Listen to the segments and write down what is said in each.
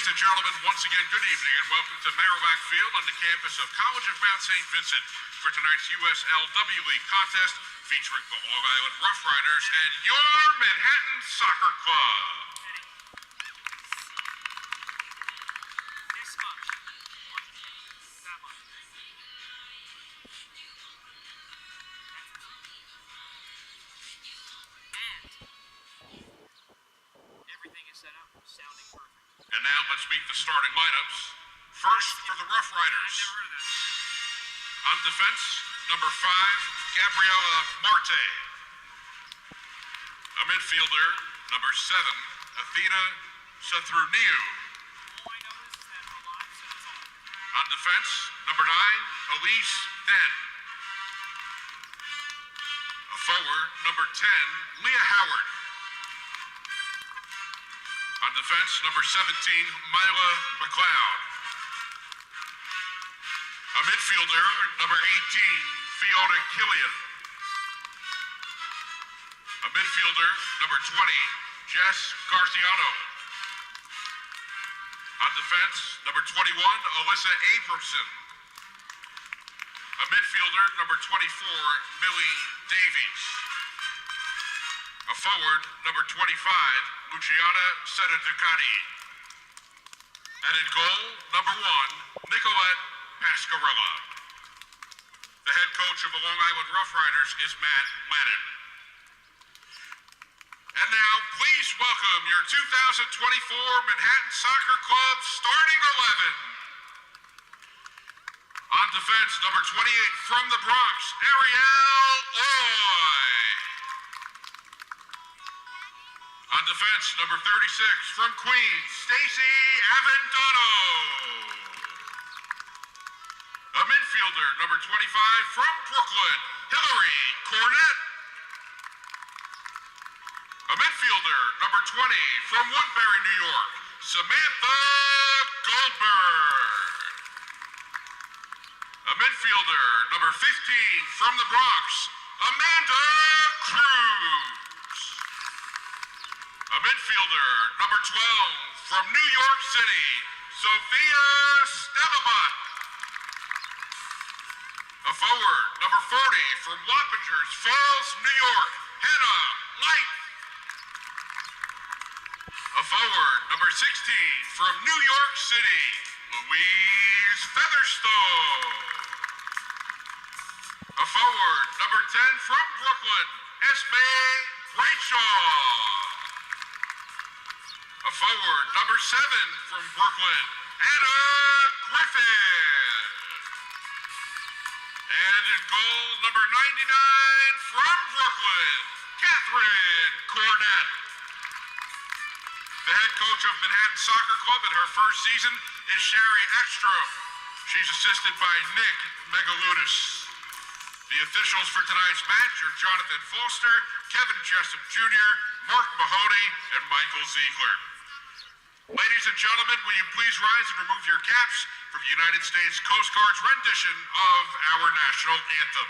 Ladies and gentlemen, once again, good evening and welcome to Merrimack Field on the campus of College of Mount St. Vincent for tonight's USL W League contest featuring the Long Island Rough Riders and your Manhattan Soccer Club. Everything is set up, sounding perfect. And now let's meet the starting lineups. First for the Rough Riders. I've never heard of that. On defense, number 5, Gabriela Marte. A midfielder, number 7, Athena Sathurniu. All I know is that her line says it's on. On defense, number 9, Elise Den. A forward, number 10, Leah Howard. On defense, number 17, Myla McLeod. A midfielder, number 18, Fiona Killian. A midfielder, number 20, Jess Garciano. On defense, number 21, Alyssa Abramson. A midfielder, number 24, Millie Davies. A forward, number 25, Luciana Sedaducati. And in goal, number 1, Nicolette Pascarella. The head coach of the Long Island Rough Riders is Matt Lannon. And now, please welcome your 2024 Manhattan Soccer Club starting 11. On defense, number 28 from the Bronx, Ariel Oy. On defense, number 36 from Queens, Stacy Avendano. A midfielder, number 25 from Brooklyn, Hillary Cornett. A midfielder, number 20 from Woodbury, New York, Samantha Goldberg. A midfielder, number 15 from the Bronx, Amanda Cruz. A midfielder, number 12 from New York City, Sophia Stellabot. A forward, number 40 from Wappingers Falls, New York, Hannah Light. A forward, number 16 from New York City, Louise Featherstone. A forward, number 10 from Brooklyn, Esme Bradshaw. A forward, number 7 from Brooklyn, Anna Griffin. And in goal, number 99 from Brooklyn, Catherine Cornett. The head coach of Manhattan Soccer Club in her first season is Sherry Ekstrom. She's assisted by Nick Megalutis. The officials for tonight's match are Jonathan Foster, Kevin Jessup Jr., Mark Mahoney, and Michael Ziegler. Ladies and gentlemen, will you please rise and remove your caps for the United States Coast Guard's rendition of our national anthem.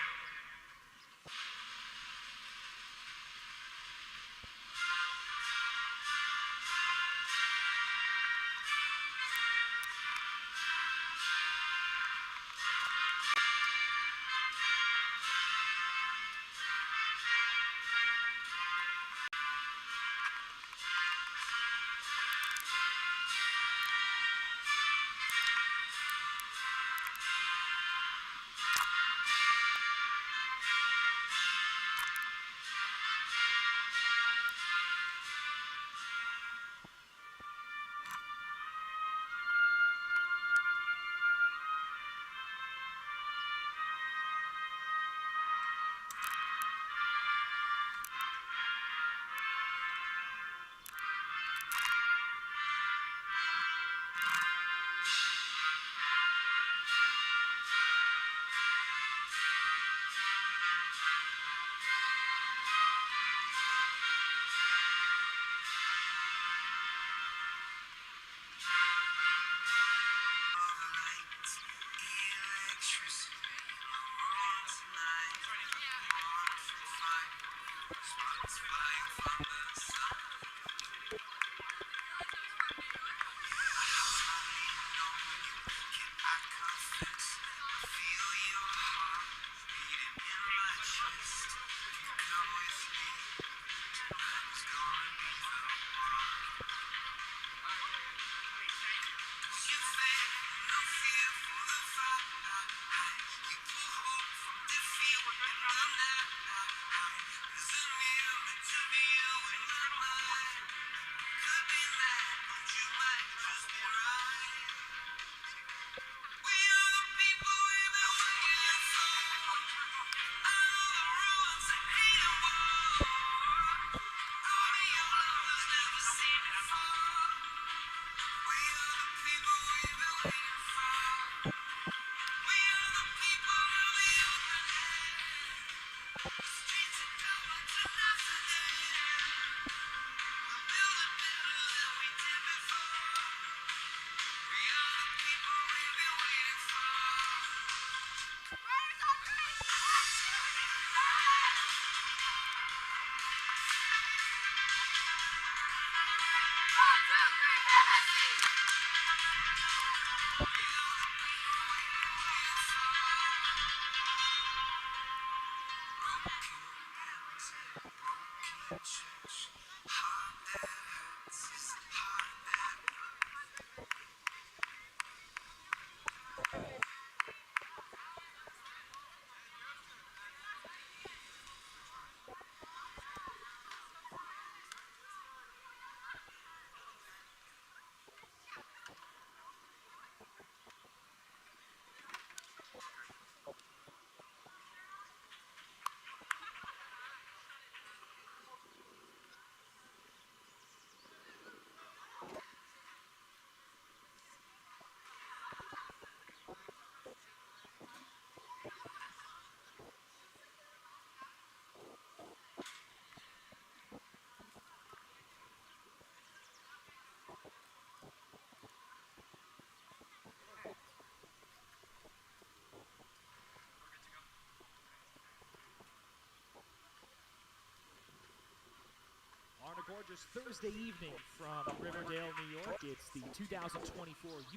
On a gorgeous Thursday evening from Riverdale, New York, it's the 2024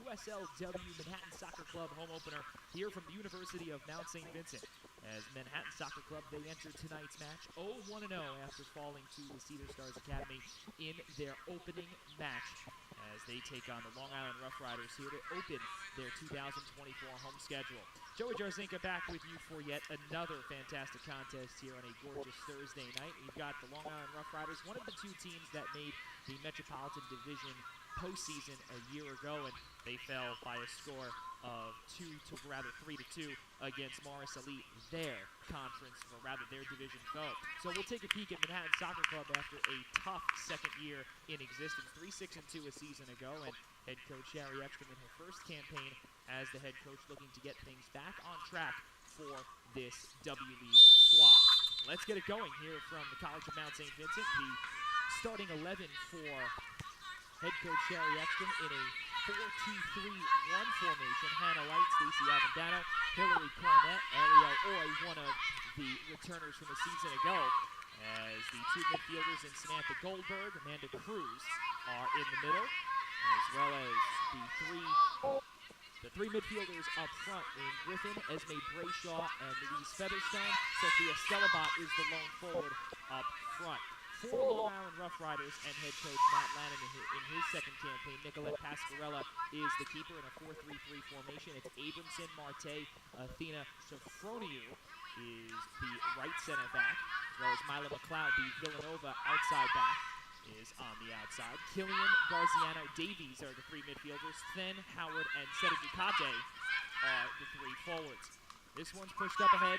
USLW Manhattan Soccer Club home opener here from the University of Mount St. Vincent. As Manhattan Soccer Club, they enter tonight's match 0-1-0 after falling to the Cedar Stars Academy in their opening match, as they take on the Long Island Rough Riders here to open their 2024 home schedule. Joey Jarzinka back with you for yet another fantastic contest here on a gorgeous Thursday night. We've got the Long Island Rough Riders, one of the two teams that made the Metropolitan Division postseason a year ago, and they fell by a score of 3-2 against Morris Elite, their conference, or rather their division foe. So we'll take a peek at Manhattan Soccer Club after a tough second year in existence, 3-6-2 a season ago, and head coach Sherry Ekstrom in her first campaign as the head coach looking to get things back on track for this W League squad. Let's get it going here from the College of Mount St. Vincent. The starting 11 for head coach Sherry Ekstrom in a 4-2-3-1 formation. Hannah Light, Stacey Avendano, Hillary Cornett, Ariel Oy, one of the returners from a season ago, as the two midfielders in Samantha Goldberg, Amanda Cruz are in the middle, as well as the three midfielders up front in Griffin, Esme Brayshaw, and Louise Featherstone. Sophia Stellabot is the lone forward up front. For Long Island Rough Riders and head coach Matt Lannon in his second campaign, Nicolette Pasquarella is the keeper in a 4-3-3 formation. It's Abramson, Marte, Athena Sofroniou is the right center back, as well as Mila McLeod, the Villanova outside back, is on the outside. Killian, Garziano, Davies are the three midfielders. Then Howard and Seta Ducate are the three forwards. This one's pushed up ahead.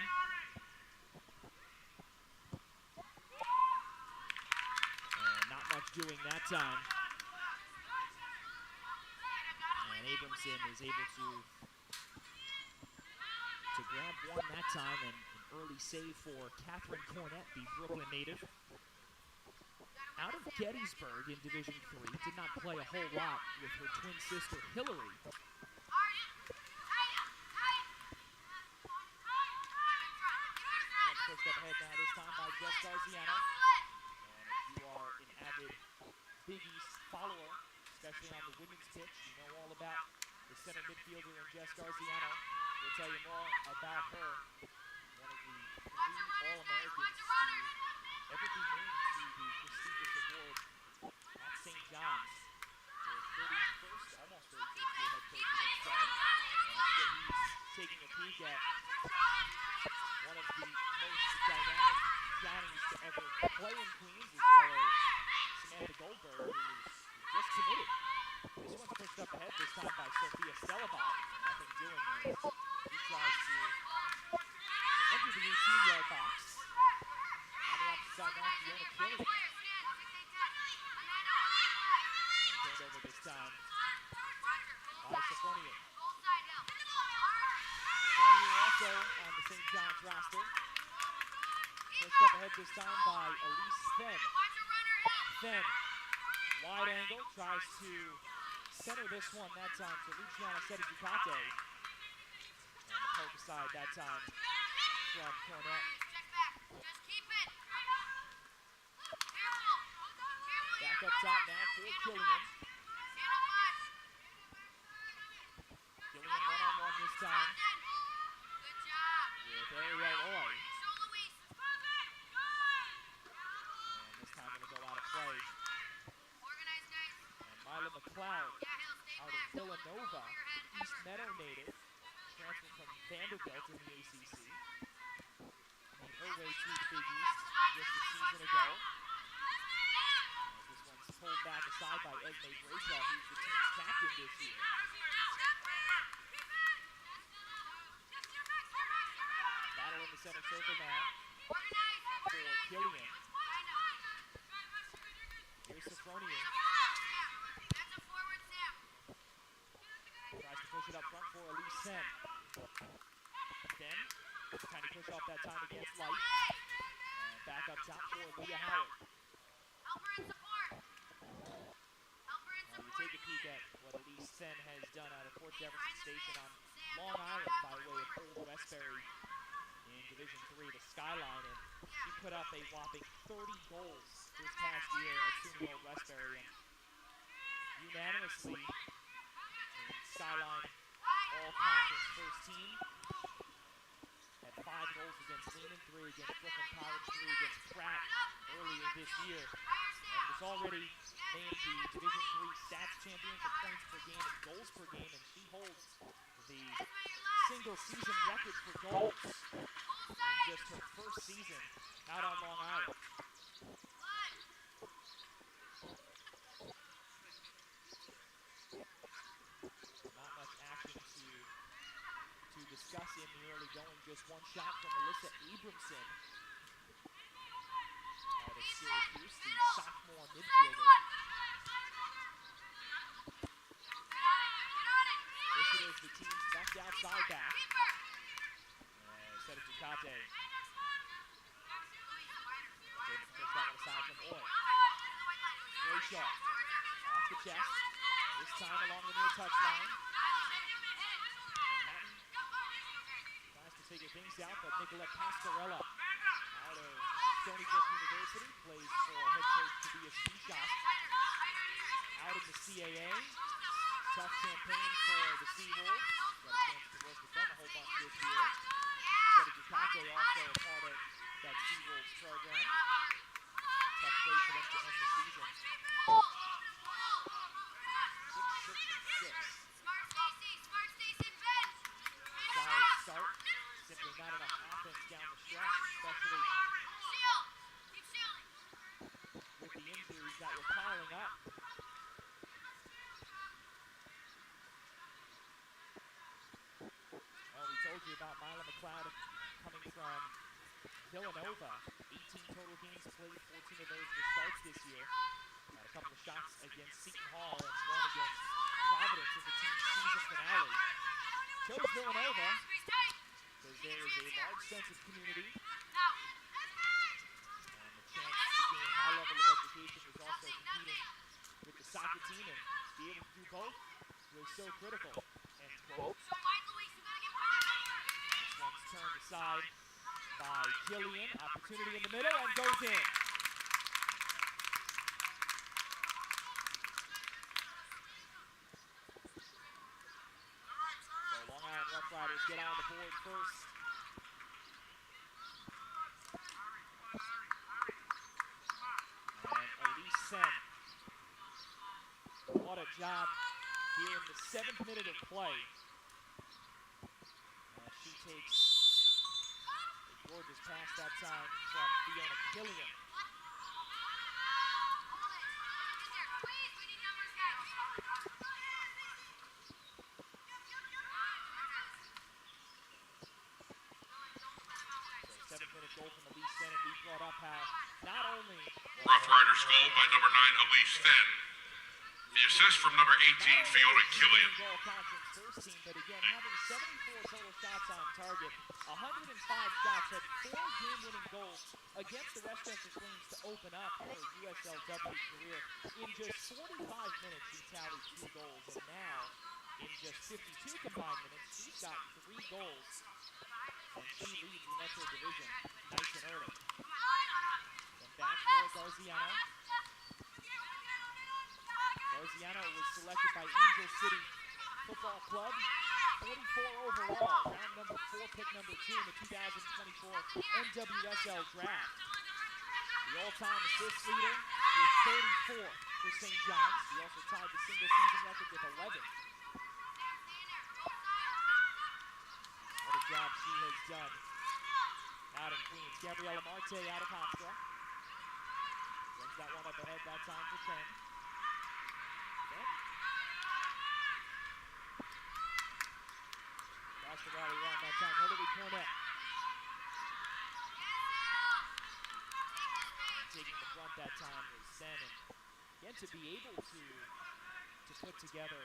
Doing that time. And Abramson is able to grab one that time, and an early save for Catherine Cornett, the Brooklyn native. Out of Gettysburg in Division 3, did not play a whole lot with her twin sister Hillary. One's pushed up ahead now, this time by Jess Garziano. You are an avid Big East follower, especially on the women's pitch. You know all about the center midfielder in Jess Garziano. We'll tell you more about her. One of the three All-Americans to ever be named to the prestigious award at St. John's. Their 31st, almost 31st year head coach against Stone. And I'm sure he's taking a peek at one of the most dynamic Johnnies to ever play in Queens, as well as Samantha Goldberg, who's just committed. This one's pushed up ahead, this time by Sophia Stellabot. Nothing doing there. He tries to enter the 18-yard box. On the opposite side now, Fiona Killian. Turned over this time by Sofroniou. Sofroniou also on the St. John's roster. Pushed up ahead this time by Elise Fenn. Fenn, wide angle, tries to center this one that time for Luciana Seta Ducate. And the poke aside that time from Cornett. Back up top now for Killian. Killian one-on-one this time with Ariel Oy. Palmetto native, transferred from Vanderbilt in the ACC. Made her way to the Big East just a season ago. This one's pulled back aside by Esme Brayshaw, who's the team's captain this year. Battle in the center circle now for Killian. Here's Sophronian. Tries to push it up front for Elise Sen. Then, trying to push off that time against Light. And back up top for Leah Howard. Now we take a peek at what Elise Sen has done out of Fort Jefferson Station on Long Island by way of Old Westbury in Division III, the Skyline, and she put up a whopping 30 goals this past year at SUNY Old Westbury, and unanimously in Skyline All-Conference first team. Had 5 goals against Lehman, 3 against Brooklyn College, 3 against Pratt earlier this year, and was already named the Division III stats champion for points per game and goals per game, and she holds the single-season record for goals in just her first season out on Long Island. Not much action to discuss in the early going. Just one shot from Alyssa Abramson out of Syracuse, the sophomore midfielder. This is the team's left outside back. Set it to Kate. Push that one aside from Oy. Brayshaw off the chest. This time along the near touchline. Manhattan tries to figure things out, but Nicolette Pascarella out of Stony Brook University plays for head coach Tobias Bischoff out in the CAA. Tough campaign for the Seawolves. Got a chance to work with them a whole bunch this year. Ducati also a part of that Seawolves program. Tough way for them to end the season. 6-6-6. Solid start. Simply not enough offense down the stretch, especially with the injuries that were piling up. Well, we told you about Mila McLeod coming from Villanova. 18 total games played, 14 of those were starts this year. Had a couple of shots against Seton Hall and one against Providence in the team's season finale. Chose Villanova because there is a large sense of community and the chance to gain a high level of education. Was also competing with the soccer team, and to be able to do both was so critical. End quote. One's turned aside by Killian. Opportunity in the middle and goes in. So Long Island Rough Riders get on the board first. And Elise Sen. What a job here in the 7th minute of play. She takes a gorgeous pass that time from Fiona Killian. So 7th-minute goal from Elise Sen, and we brought up how not only Rough Riders goal by number 9, Elise Sen. The assist from number 18, Fiona Killian. First team, but again, having 74 total shots on target, 105 shots, had 4 game-winning goals against the Westchester Flames to open up her USLW career. In just 45 minutes, she tallied 2 goals, and now, in just 52 combined minutes, she's got 3 goals, and she leads the Metro Division nice and early. Then back for Garziano. Garziano was selected by Angel City Football Club, 44 overall, round number 4, pick number 2 in the 2024 NWSL Draft. The all-time assist leader with 34 for St. John's. He also tied the single-season record with 11. is done out in Queens. Gabriella Marte out of Hofstra. Brings that one up ahead that time for Fenn. Lost the rally around that time. Hillary Cornett. Taking the front that time was Sen. And again, to be able to put together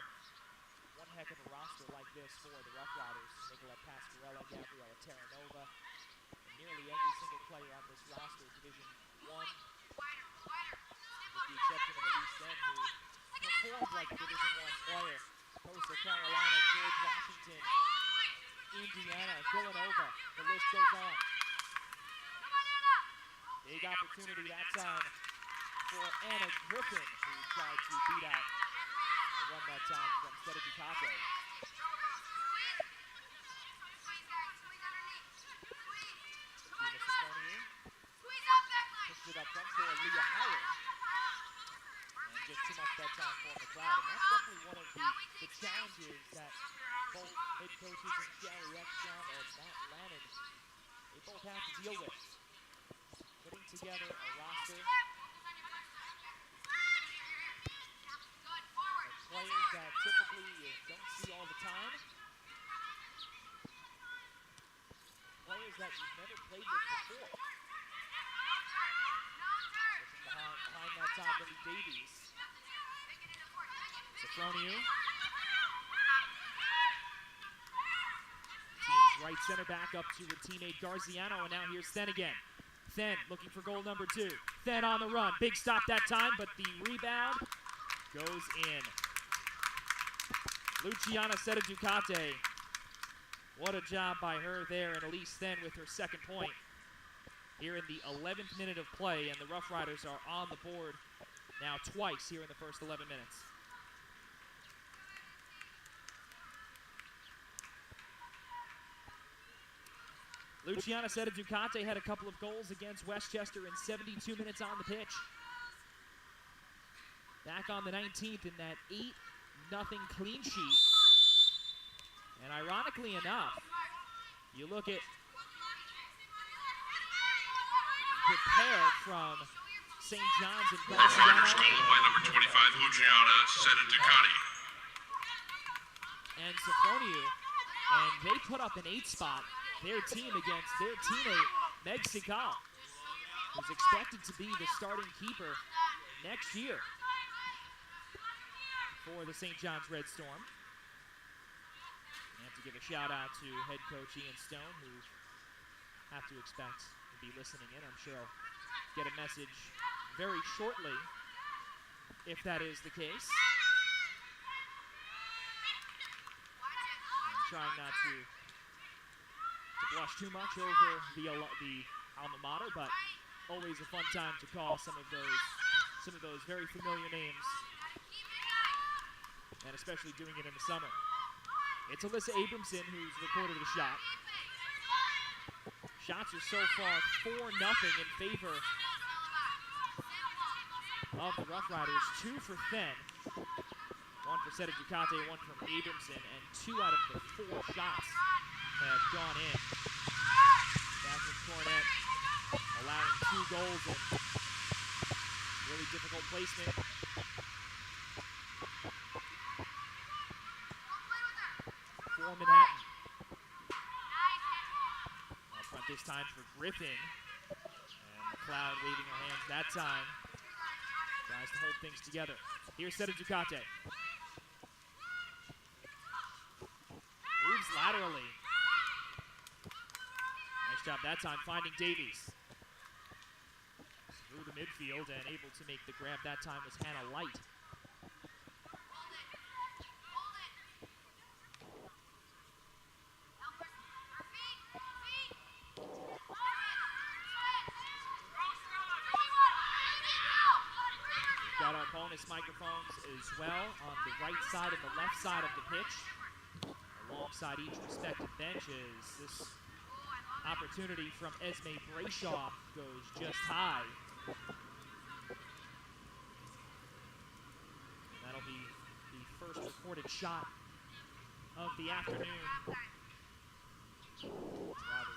one heck of a roster like this for the Rough Riders. Nicolette Pasquarella, Gabriella Terranova, and nearly every single player on this roster is Division I, with the exception of Elise Sen, who performed like a Division I player. Coastal Carolina, George Washington, Indiana, Villanova, the list goes on. Big opportunity that time for Anna Griffin, who tried to beat out the run that time from Seta Ducate. Pushed it up front for Leah Howard. And just too much that time for McLeod. And that's definitely one of the challenges that both head coaches in Shelly Ekstrom and Matt Lannon, they both have to deal with. Putting together a roster of players that typically you don't see all the time. Players that you've never played with before. Pushing behind that time, Lily Davies. Sophroniou. Team's right center back up to her teammate Garziano, and now here's Sen again. Sen looking for goal number 2. Sen on the run. Big stop that time, but the rebound goes in. Luciana Seta Ducate. What a job by her there, and Elise Sen with her second point. Here in the 11th minute of play, and the Rough Riders are on the board now twice here in the first 11 minutes. Luciana Seta Ducate had a couple of goals against Westchester in 72 minutes on the pitch. Back on the 19th in that 8-0 clean sheet. And ironically enough, you look at the pair from St. John's and Rough Riders goal by number 25, Luciana Seta Ducate. And Sophroniou, and they put up an 8 spot, their team against their teammate, Meg Sikal, who's expected to be the starting keeper next year for the St. John's Red Storm. I have to give a shout out to head coach Ian Stone, who have to expect to be listening in. I'm sure I'll get a message very shortly if that is the case. I'm trying not to blush too much over the alma mater, but always a fun time to call some of those very familiar names, and especially doing it in the summer. It's Alyssa Abramson who's recorded a shot. Shots are so far 4-0 in favor of the Rough Riders. 2 for Fenn, 1 for Seta Ducate, 1 from Abramson, and 2 out of the 4 shots have gone in. Catherine Cornett allowing 2 goals and really difficult placement. For Manhattan. Up front this time for Griffin. And McLeod waving her hands that time. Tries to hold things together. Here's Seta Ducate. Moves laterally. Nice job that time finding Davies. Through the midfield and able to make the grab that time was Hannah Light. We've got our bonus microphones as well on the right side and the left side of the pitch, alongside each respective bench, as this opportunity from Esme Brayshaw goes just high. That'll be the first recorded shot of the afternoon. Rather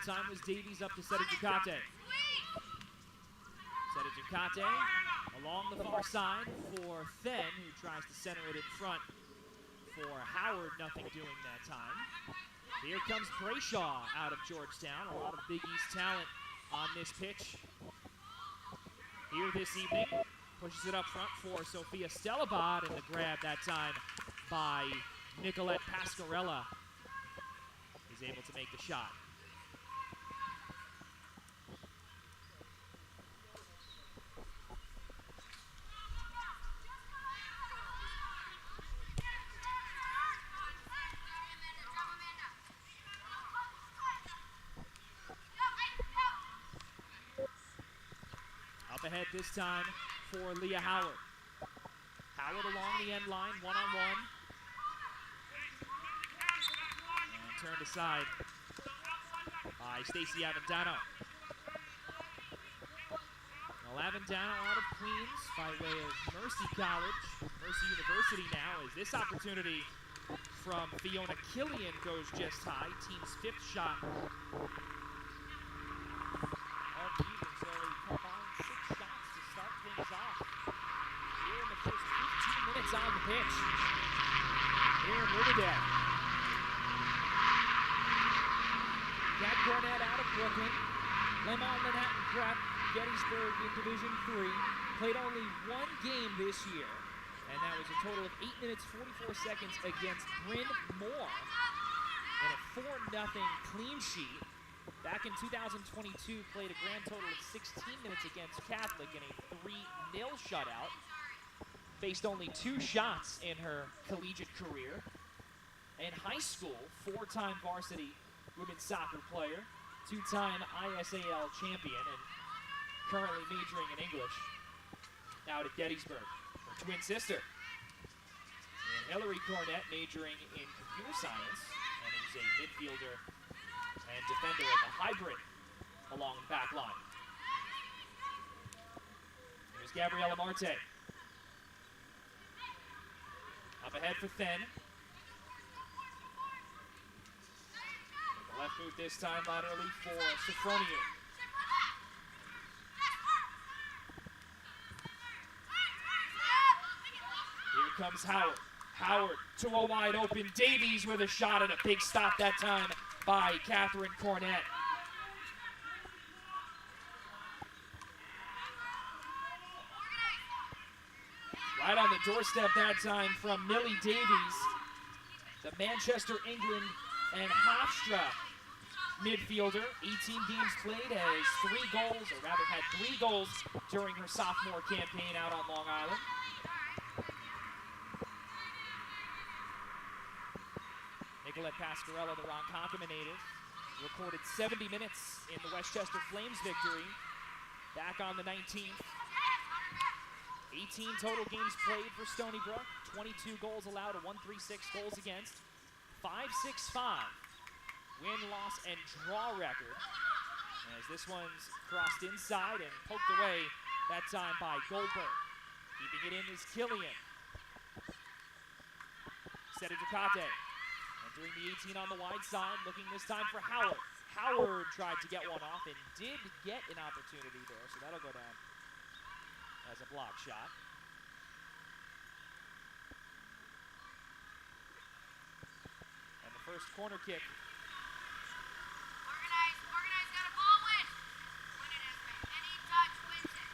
that time was Davies up to Sedejikate. Sedejikate along the far side for Then, who tries to center it in front for Howard. Nothing doing that time. Here comes Brayshaw out of Georgetown. A lot of Big East talent on this pitch here this evening. Pushes it up front for Sophia Stelabad, and the grab that time by Nicolette Pascarella is able to make the shot. Up ahead this time for Leah Howard. Howard along the end line, one-on-one. And turned aside by Stacey Avendano. Well, Avendano out of Queens by way of Mercy College, Mercy University now, as this opportunity from Fiona Killian goes just high. Team's 5th shot of the evening, so a combined 6 shots to start things off here in the first 15 minutes on the pitch here in Riverdale. Kat Cornett out of Brooklyn, Lemon Manhattan Prep, Gettysburg in Division III, played only 1 game this year, and that was a total of 8 minutes 44 seconds against Bryn Mawr in a 4-0 clean sheet. Back in 2022, played a grand total of 16 minutes against Catholic in a 3-0 shutout. Faced only 2 shots in her collegiate career. In high school, 4-time varsity women's soccer player, 2-time ISAL champion, and currently majoring in English. Out at Gettysburg, her twin sister. And Hillary Cornett majoring in computer science, and is a midfielder and defender of a hybrid along the back line. Here's Gabriella Marte. Up ahead for Then. The left boot this time laterally for Sophroniou. Here comes Howard. Howard to a wide open Davies with a shot, and a big stop that time by Catherine Cornett. Right on the doorstep that time from Millie Davies, the Manchester, England, and Hofstra midfielder. 18 games played, has 3 goals, or rather had 3 goals during her sophomore campaign out on Long Island. Nicolette Pascarella, the Ronkonkoma native, recorded 70 minutes in the Westchester Flames victory back on the 19th. 18 total games played for Stony Brook, 22 goals allowed, a 1.36 goals against, 5.65 win, loss, and draw record. As this one's crossed inside and poked away that time by Goldberg. Keeping it in is Killian. Sedejikate. Entering the 18 on the wide side, looking this time for Howard. Howard tried to get one off and did get an opportunity there, so that'll go down as a block shot. And the first corner kick. Organize, got a ball win. Win it, Esme. Any touch wins it.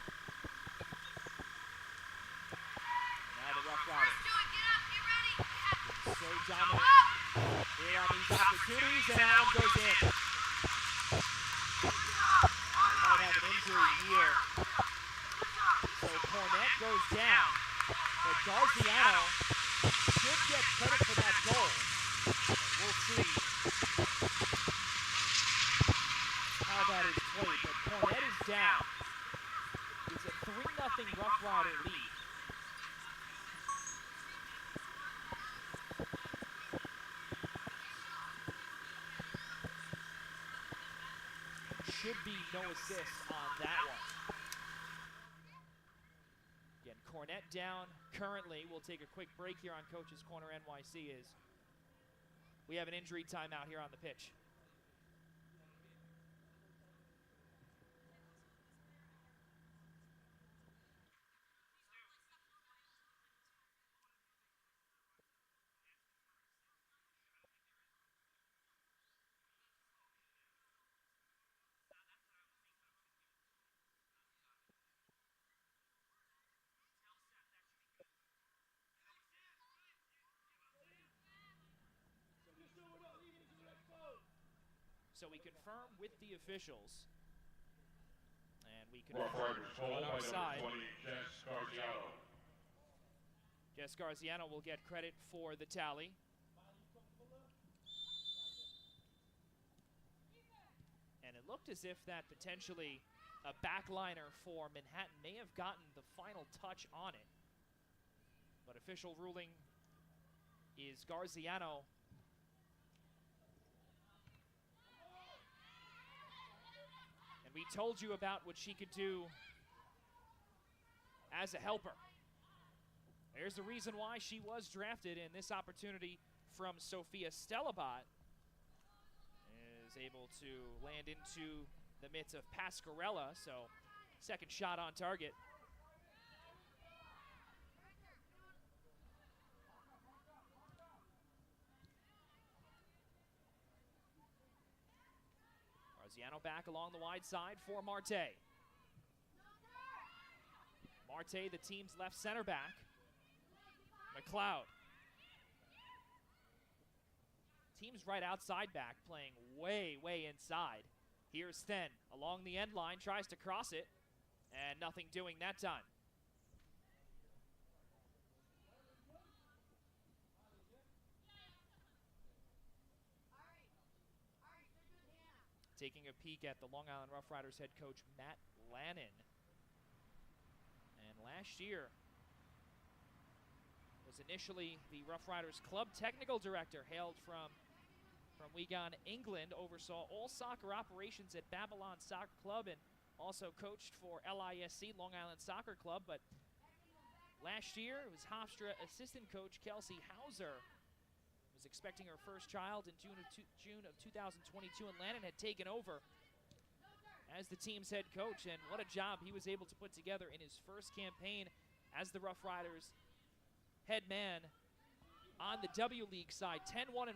And now the Rough Riders. Do it, get up, get ready. So dominant here on these opportunities, and that one goes in. We might have an injury here. So Cornett goes down, but Garziano should get credit for that goal. And we'll see how that is played, but Cornett is down. It's a 3-0 Rough Rider lead. Should be no assist on that one. Again, Cornett down currently. We'll take a quick break here on Coach's Corner NYC as we have an injury timeout here on the pitch. So we confirm with the officials. And we Rough confirm Riders goal on by our number side. 20, Jess Garziano. Jess Garziano will get credit for the tally. And it looked as if that potentially a backliner for Manhattan may have gotten the final touch on it. But official ruling is Garziano. And we told you about what she could do as a helper. There's the reason why she was drafted, in this opportunity from Sophia Stellabot is able to land into the midst of Pascarella, so second shot on target. Garziano back along the wide side for Marte. Marte, the team's left center back. McLeod. Team's right outside back, playing way inside. Here's Then along the end line, tries to cross it, and nothing doing that time. Taking a peek at the Long Island Rough Riders head coach, Matt Lannon. And last year was initially the Rough Riders club technical director, hailed from Wigan, England, oversaw all soccer operations at Babylon Soccer Club and also coached for LISC, Long Island Soccer Club. But last year it was Hofstra assistant coach Kelsey Hauser. Was expecting her first child in June of 2022, and Lannon had taken over as the team's head coach, and what a job he was able to put together in his first campaign as the Rough Riders head man on the W League side. 10-1-1,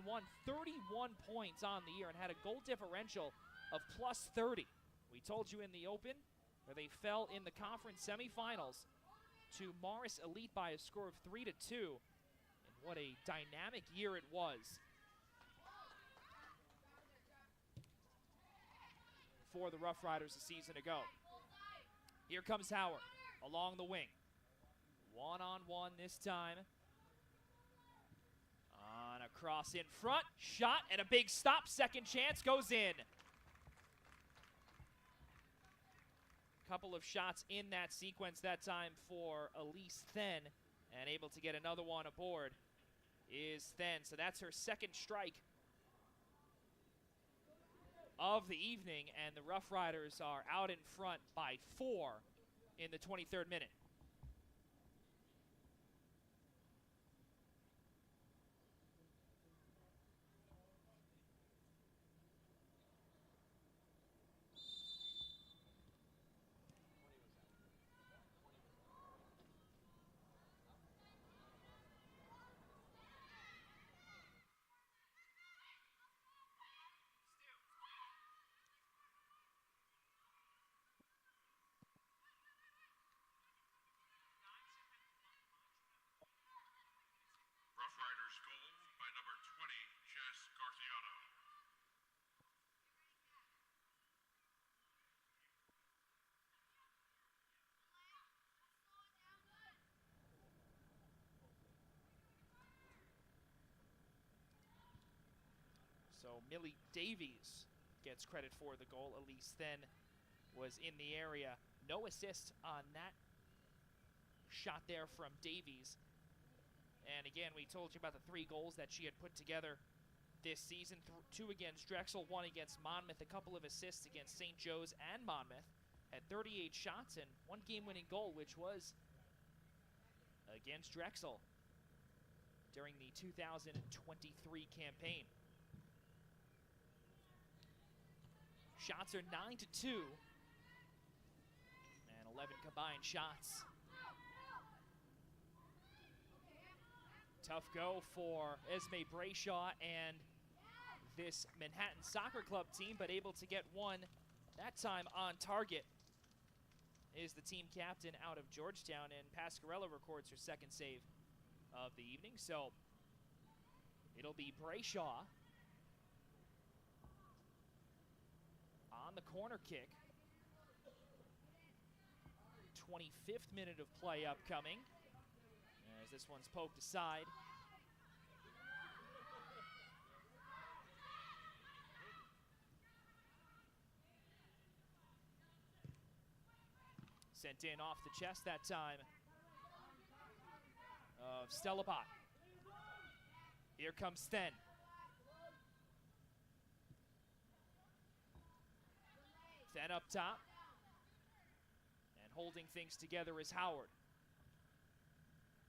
31 points on the year, and had a goal differential of plus 30. We told you in the Open, where they fell in the conference semifinals to Morris Elite by a score of 3-2. What a dynamic year it was for the Rough Riders a season ago. Here comes Howard along the wing. One-on-one this time. On a cross in front, shot and a big stop. Second chance goes in. Couple of shots in that sequence that time for Elise Then, and able to get another one aboard is Then. So that's her second strike of the evening, and the Rough Riders are out in front by 4 in the 23rd minute. Rough Riders goal by number 20, Jess Garziano. So Millie Davies gets credit for the goal. Elise Then was in the area. No assist on that shot there from Davies. And again, we told you about the 3 goals that she had put together this season. 2 against Drexel, 1 against Monmouth, a couple of assists against St. Joe's and Monmouth. Had 38 shots and 1 game-winning goal, which was against Drexel during the 2023 campaign. Shots are 9-2, and 11 combined shots. Tough go for Esme Brayshaw and this Manhattan Soccer Club team, but able to get one that time on target is the team captain out of Georgetown, and Pascarella records her second save of the evening. So it'll be Brayshaw on the corner kick. 25th minute of play upcoming as this one's poked aside. Sent in off the chest that time of Stelapot. Here comes Sten. Sten up top. And holding things together is Howard.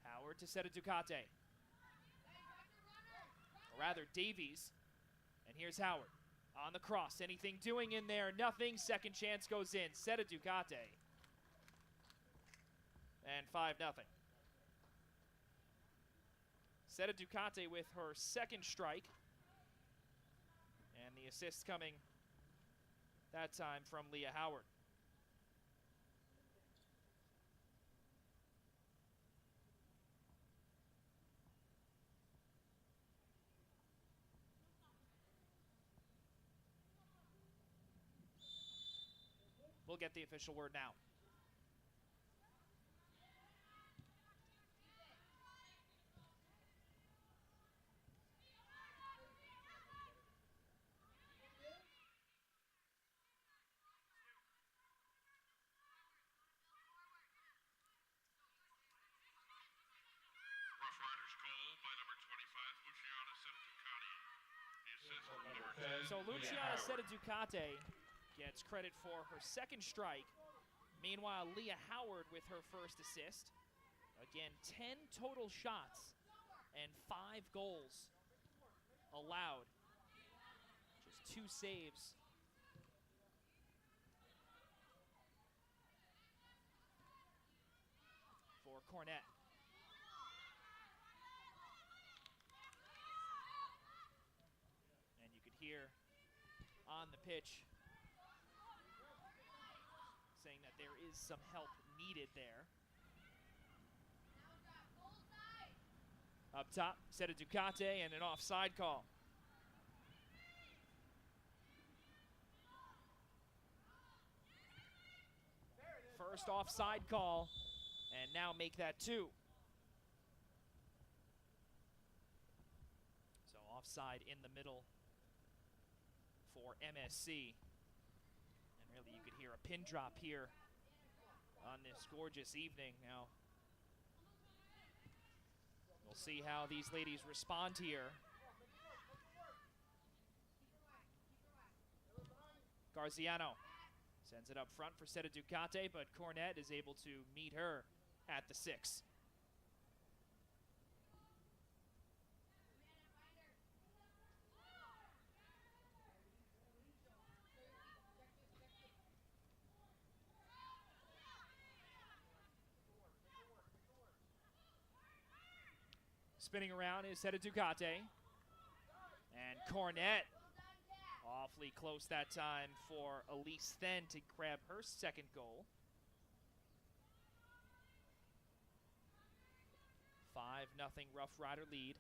Howard to Seta Ducate. Or rather, Davies. And here's Howard on the cross. Anything doing in there? Nothing. Second chance goes in. Seta Ducate. And 5-0. Seta Ducate with her second strike. And the assist coming that time from Leah Howard. We'll get the official word now. Rough Riders goal by number 25, Luciana Seducati. The assist from number 10. So Luciana Seta Ducate gets credit for her second strike. Meanwhile, Leah Howard with her first assist. Again, 10 total shots and 5 goals allowed. Just 2 saves. For Cornett. And you could hear on the pitch saying that there is some help needed there. Up top, Seta Ducate and an offside call. First offside call, and now make that 2. So offside in the middle for MSC. And really you could hear a pin drop here on this gorgeous evening. Now, we'll see how these ladies respond here. Garziano sends it up front for Seta Ducate, but Cornett is able to meet her at the 6. Spinning around is Seta Ducate. And Cornett awfully close that time for Elise Sten to grab her second goal. 5-0 Rough Rider lead.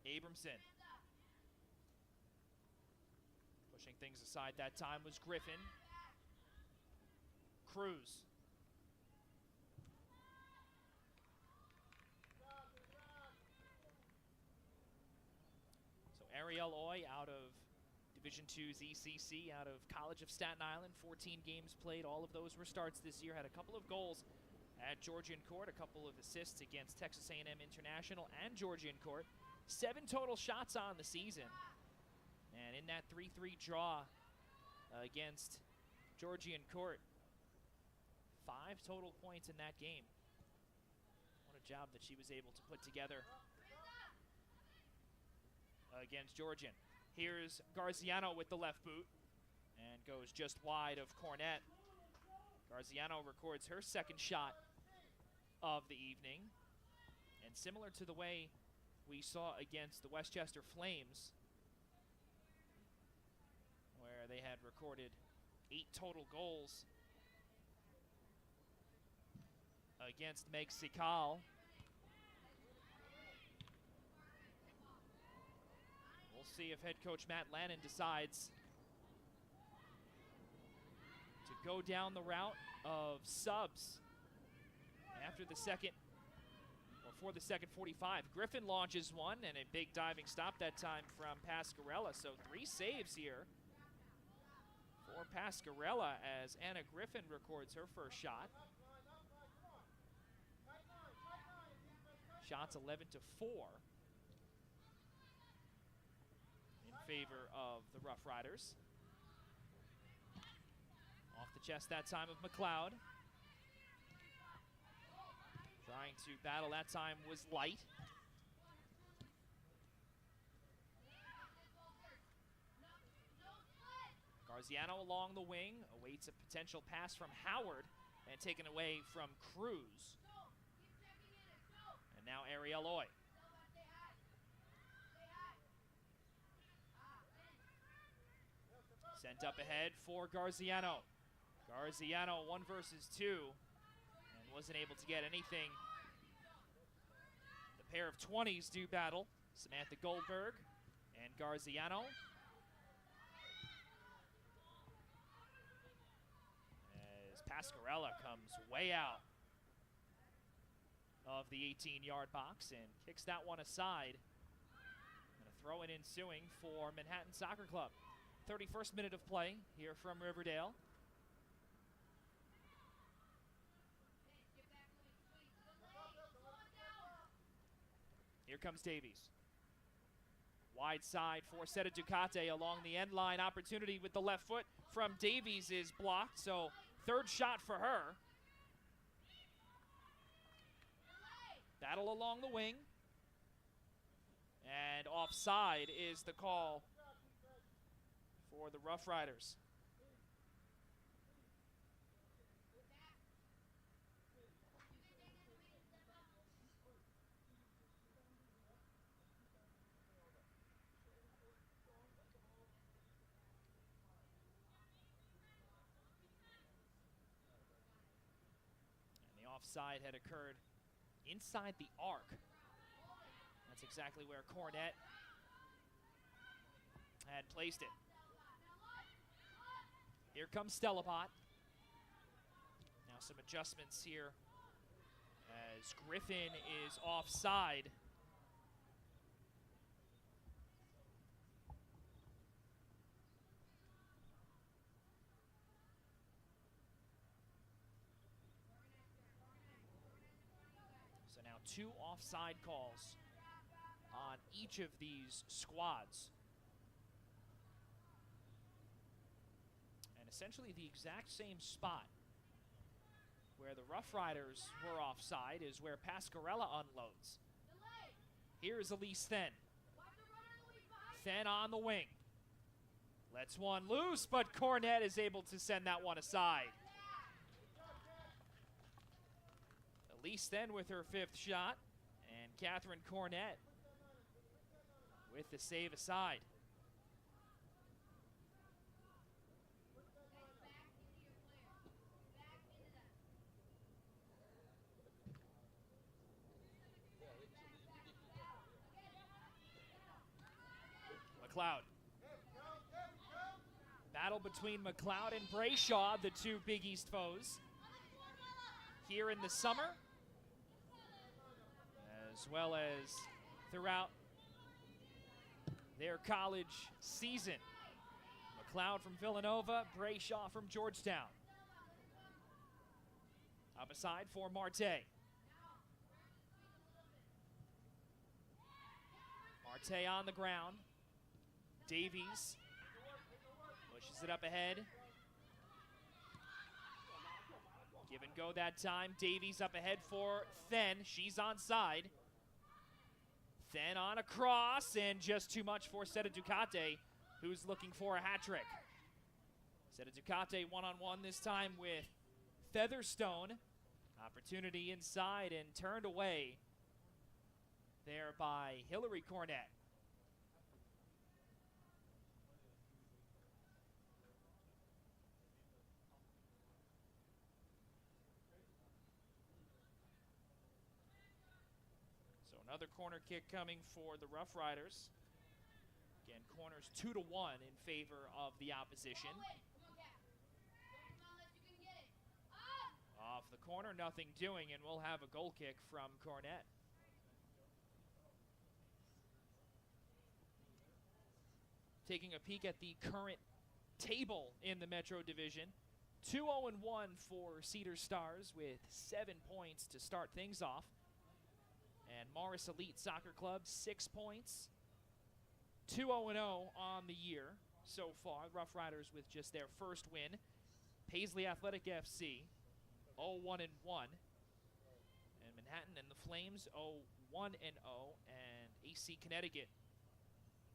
Abramson. Pushing things aside that time was Griffin. Cruz. So Ariel Oy out of Division II's ECC, out of College of Staten Island, 14 games played. All of those were starts this year. Had a couple of goals at Georgian Court, a couple of assists against Texas A&M International and Georgian Court. 7 total shots on the season. And in that 3-3 draw against Georgian Court, 5 total points in that game. What a job that she was able to put together against Georgian. Here's Garziano with the left boot and goes just wide of Cornett. Garziano records her second shot of the evening. And similar to the way we saw against the Westchester Flames, where they had recorded 8 total goals against Meg Sikal. see if head coach Matt Lannon decides to go down the route of subs after the second, or for the second 45. Griffin launches one, and a big diving stop that time from Pascarella. So 3 saves here for Pascarella as Anna Griffin records her first shot. Shots 11-4 in favor of the Rough Riders. Off the chest that time of McLeod. Trying to battle that time was Light. Garziano along the wing awaits a potential pass from Howard and taken away from Cruz. And now Ariel Oy. Sent up ahead for Garziano. Garziano 1 versus 2 and wasn't able to get anything. The pair of 20s do battle. Samantha Goldberg and Garziano. As Pascarella comes way out of the 18-yard box and kicks that one aside. And a throw in ensuing for Manhattan Soccer Club. 31st minute of play here from Riverdale. Here comes Davies. Wide side for Seta Ducati along the end line. Opportunity with the left foot from Davies is blocked, so third shot for her. Battle along the wing. And offside is the call for the Rough Riders. And the offside had occurred inside the arc. That's exactly where Cornett had placed it. Here comes Stellabot. Now some adjustments here as Griffin is offside. So now 2 offside calls on each of these squads. And essentially the exact same spot where the Rough Riders were offside is where Pascarella unloads. Here's Elise Then. Then on the wing. Lets one loose, but Cornett is able to send that one aside. Elise Then with her 5th shot, and Catherine Cornett with the save aside. McLeod. Battle between McLeod and Brayshaw, the 2 Big East foes here in the summer, as well as throughout their college season. McLeod from Villanova, Brayshaw from Georgetown. Up aside for Marte. Marte on the ground. Davies pushes it up ahead. Give and go that time. Davies up ahead for Then. She's onside. Then on a cross, and just too much for Seta Ducati, who's looking for a hat trick. Seta Ducati one-on-one this time with Featherstone. Opportunity inside and turned away there by Hillary Cornett. So another corner kick coming for the Rough Riders. Again, corners 2-1 in favor of the opposition. Come on, Cap. Don't come unless you can get it. Up! Off the corner, nothing doing, and we'll have a goal kick from Cornette. Taking a peek at the current table in the Metro Division. 2-0-1 for Cedar Stars with 7 points to start things off. And Morris Elite Soccer Club, 6 points. 2-0-0 on the year so far. Rough Riders with just their first win. Paisley Athletic FC, 0-1-1. And Manhattan and the Flames, 0-1-0. And AC Connecticut,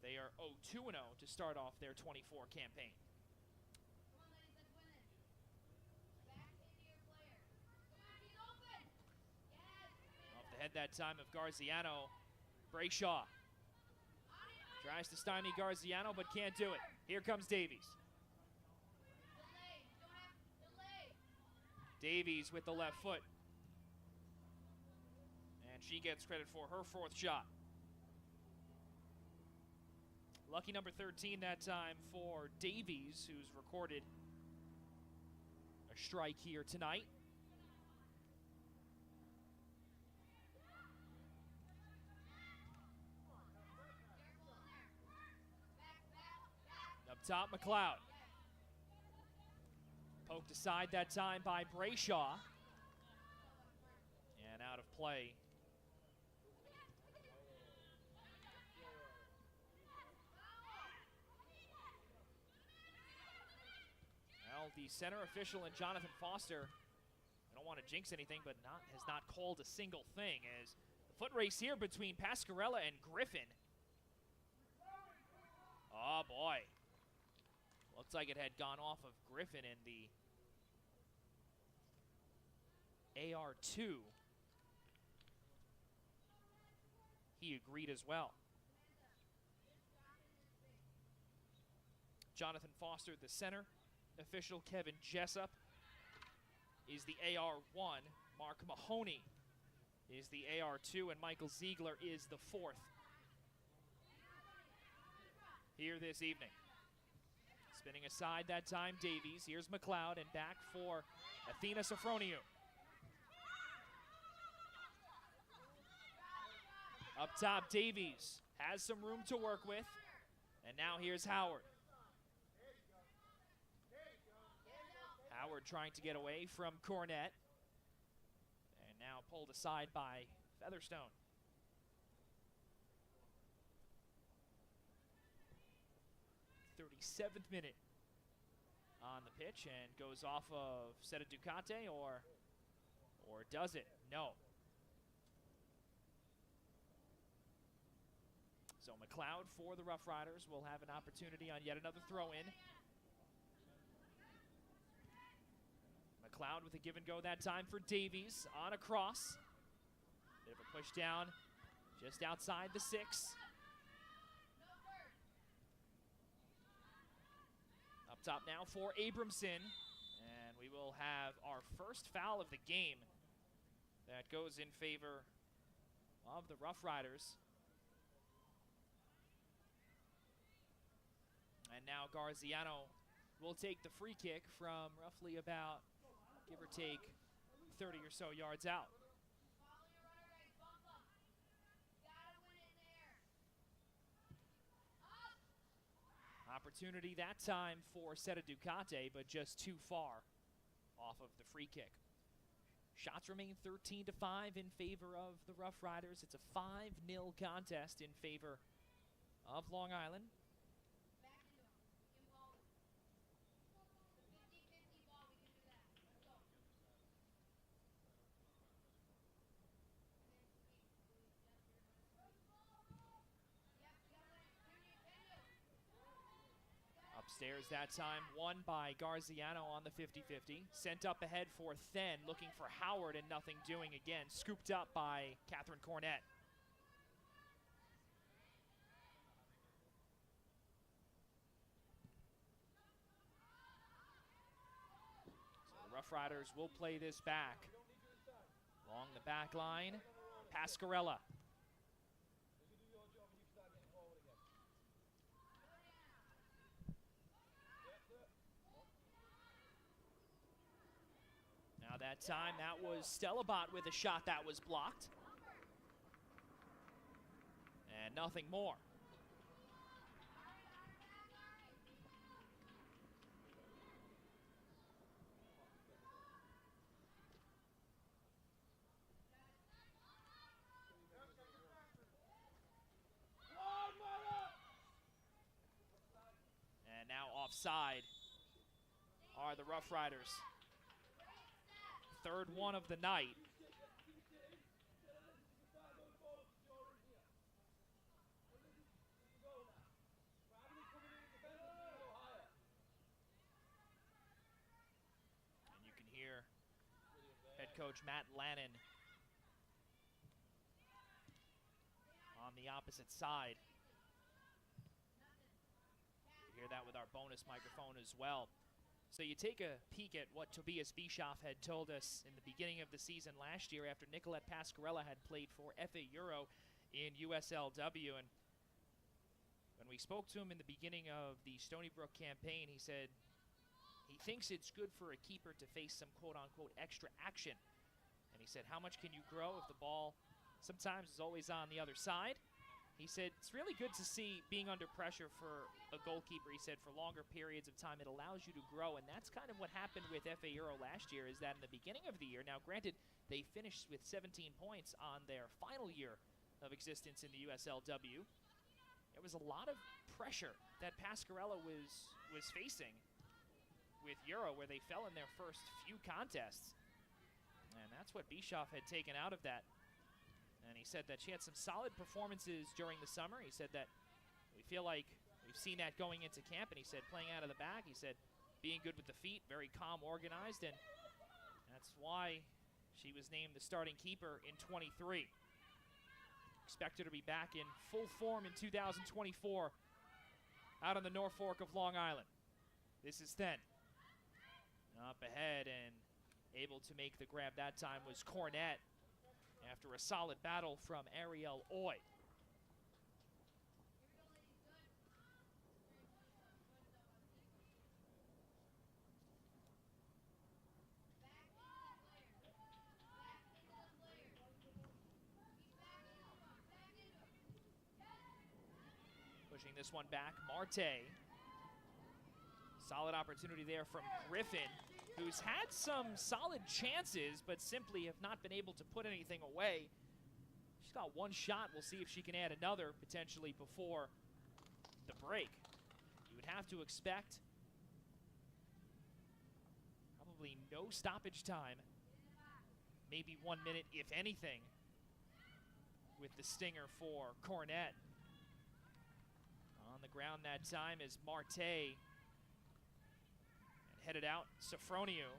they are 0-2-0 to start off their 24 campaign. Come on, ladies, let's win it. Back into your player. Come on, he's open. Yes. Off the head that time of Garziano. Brayshaw tries to stymie Garziano, but can't do it. Here comes Davies. Delay. Don't have delay. Davies with the left foot. And she gets credit for her 4th shot. Lucky number 13 that time for Davies, who's recorded a strike here tonight. Careful in there. Back. Up top, McLeod. Poked aside that time by Brayshaw. And out of play. Well, the center official and Jonathan Foster, I don't want to jinx anything, but has not called a single thing, as the foot race here between Pascarella and Griffin. Oh boy. Looks like it had gone off of Griffin in the AR2. He agreed as well. Jonathan Foster, the center official. Kevin Jessup is the AR1. Mark Mahoney is the AR2, and Michael Ziegler is the 4th here this evening. Spinning aside that time, Davies. Here's McLeod, and back for Athena Sofroniou. Up top, Davies has some room to work with, and now here's Howard. Howard trying to get away from Cornette, and now pulled aside by Featherstone. The 37th minute on the pitch, and goes off of Seta Ducate, or does it? No. So McLeod for the Rough Riders will have an opportunity on yet another throw-in. McLeod with a give and go that time for Davies on a cross. Bit of a push down just outside the 6. Up top now for Abramson, and we will have our first foul of the game that goes in favor of the Rough Riders. And now Garziano will take the free kick from roughly about, give or take, 30 or so yards out. Follow your runner, guys. Bump up. Gotta win it in the air. Up. Opportunity that time for Seta Ducate, but just too far off of the free kick. Shots remain 13-5 in favor of the Rough Riders. It's a 5-0 contest in favor of Long Island. Back into him. Get ball. It's a 50-50 ball. We can do that. Let's go. Yep, we gotta win it. Can you? Upstairs that time, won by Garziano on the 50-50. Sent up ahead for Then, looking for Howard and nothing doing again. Scooped up by Catherine Cornette. So the Rough Riders will play this back. Along the back line, Pascarella. that time. That was Stellabot with a shot that was blocked. And nothing more. And now offside are the Rough Riders. Third one of the night. And you can hear head coach Matt Lannon on the opposite side. You hear that with our bonus microphone as well. So you take a peek at what Tobias Bischoff had told us in the beginning of the season last year after Nicolette Pasquarella had played for FA Euro in USLW. And when we spoke to him in the beginning of the Stony Brook campaign, he said he thinks it's good for a keeper to face some quote-unquote extra action. And he said, how much can you grow if the ball sometimes is always on the other side? He said, it's really good to see being under pressure for a goalkeeper. He said, for longer periods of time, it allows you to grow. And that's kind of what happened with FA Euro last year, is that in the beginning of the year, now granted, they finished with 17 points on their final year of existence in the USLW. There was a lot of pressure that Pasquarella was facing with Euro, where they fell in their first few contests. And that's what Bischoff had taken out of that. And he said that she had some solid performances during the summer. He said that we feel like we've seen that going into camp. And he said playing out of the back, he said being good with the feet, very calm, organized. And that's why she was named the starting keeper in 23. Expect her to be back in full form in 2024 out on the North Fork of Long Island. This is Then. Up ahead and able to make the grab that time was Cornett after a solid battle from Ariel Oy. Pushing this one back, Marte. Solid opportunity there from Griffin, who's had some solid chances, but simply have not been able to put anything away. She's got one shot. We'll see if she can add another potentially before the break. You would have to expect probably no stoppage time. Maybe 1 minute, if anything, with the stinger for Cornett. On the ground that time is Marte. Headed out, Sofronio.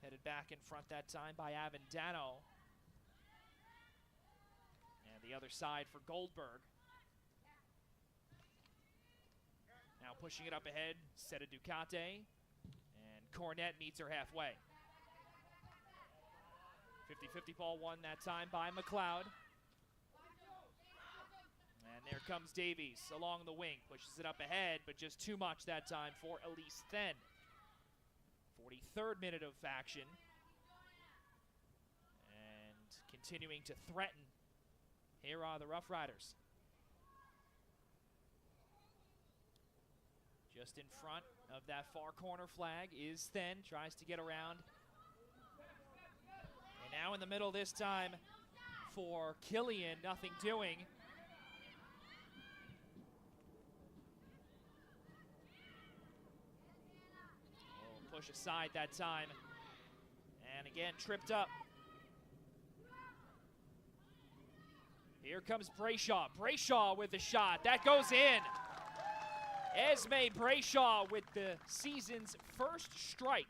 Headed back in front that time by Avendano. And the other side for Goldberg. Now pushing it up ahead, Seta Ducate. And Cornett meets her halfway. 50-50 ball won that time by McLeod. And there comes Davies along the wing. Pushes it up ahead, but just too much that time for Elise Then. 43rd minute of action. And continuing to threaten. Here are the Rough Riders. Just in front of that far corner flag is Then. Tries to get around. And now in the middle this time for Killian. Nothing doing. Push aside that time. And again, tripped up. Here comes Brayshaw. Brayshaw with the shot. That goes in. Esme Brayshaw with the season's first strike.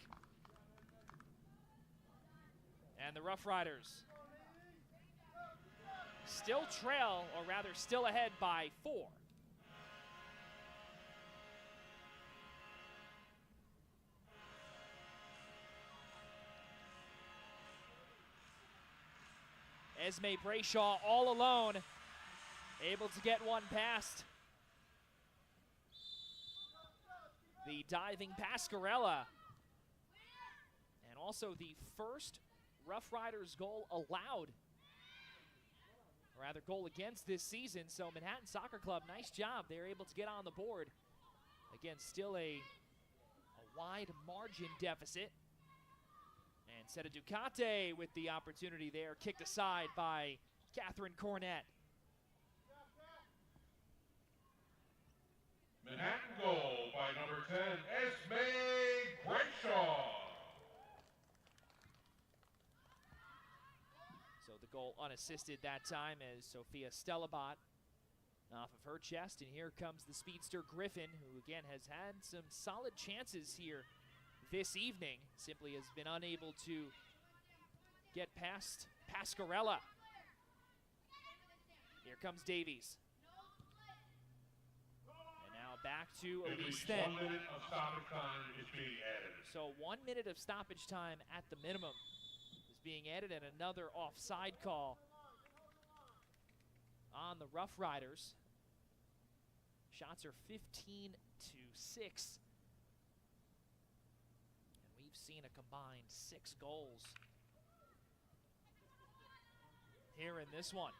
And the Rough Riders still trail, or rather still ahead by 4. Esme Brayshaw all alone, able to get one past. the diving Pascarella. And also the first Rough Riders goal allowed, or rather goal against this season. So Manhattan Soccer Club, nice job. They're able to get on the board. Again, still a wide margin deficit. And Seta Ducate with the opportunity there, kicked aside by Catherine Cornett. Manhattan goal by number 10, Esme Brayshaw. So the goal unassisted that time as Sophia Stellabot off of her chest. And here comes the speedster Griffin, who again has had some solid chances here this evening. Simply has been unable to get past Pascarella. Here comes Davies. And now back to Elise Then. 1 minute of stoppage time is being added. So 1 minute of stoppage time at the minimum is being added, and another offside call on the Rough Riders. Shots are 15-6. And we've seen a combined 6 goals here in this one.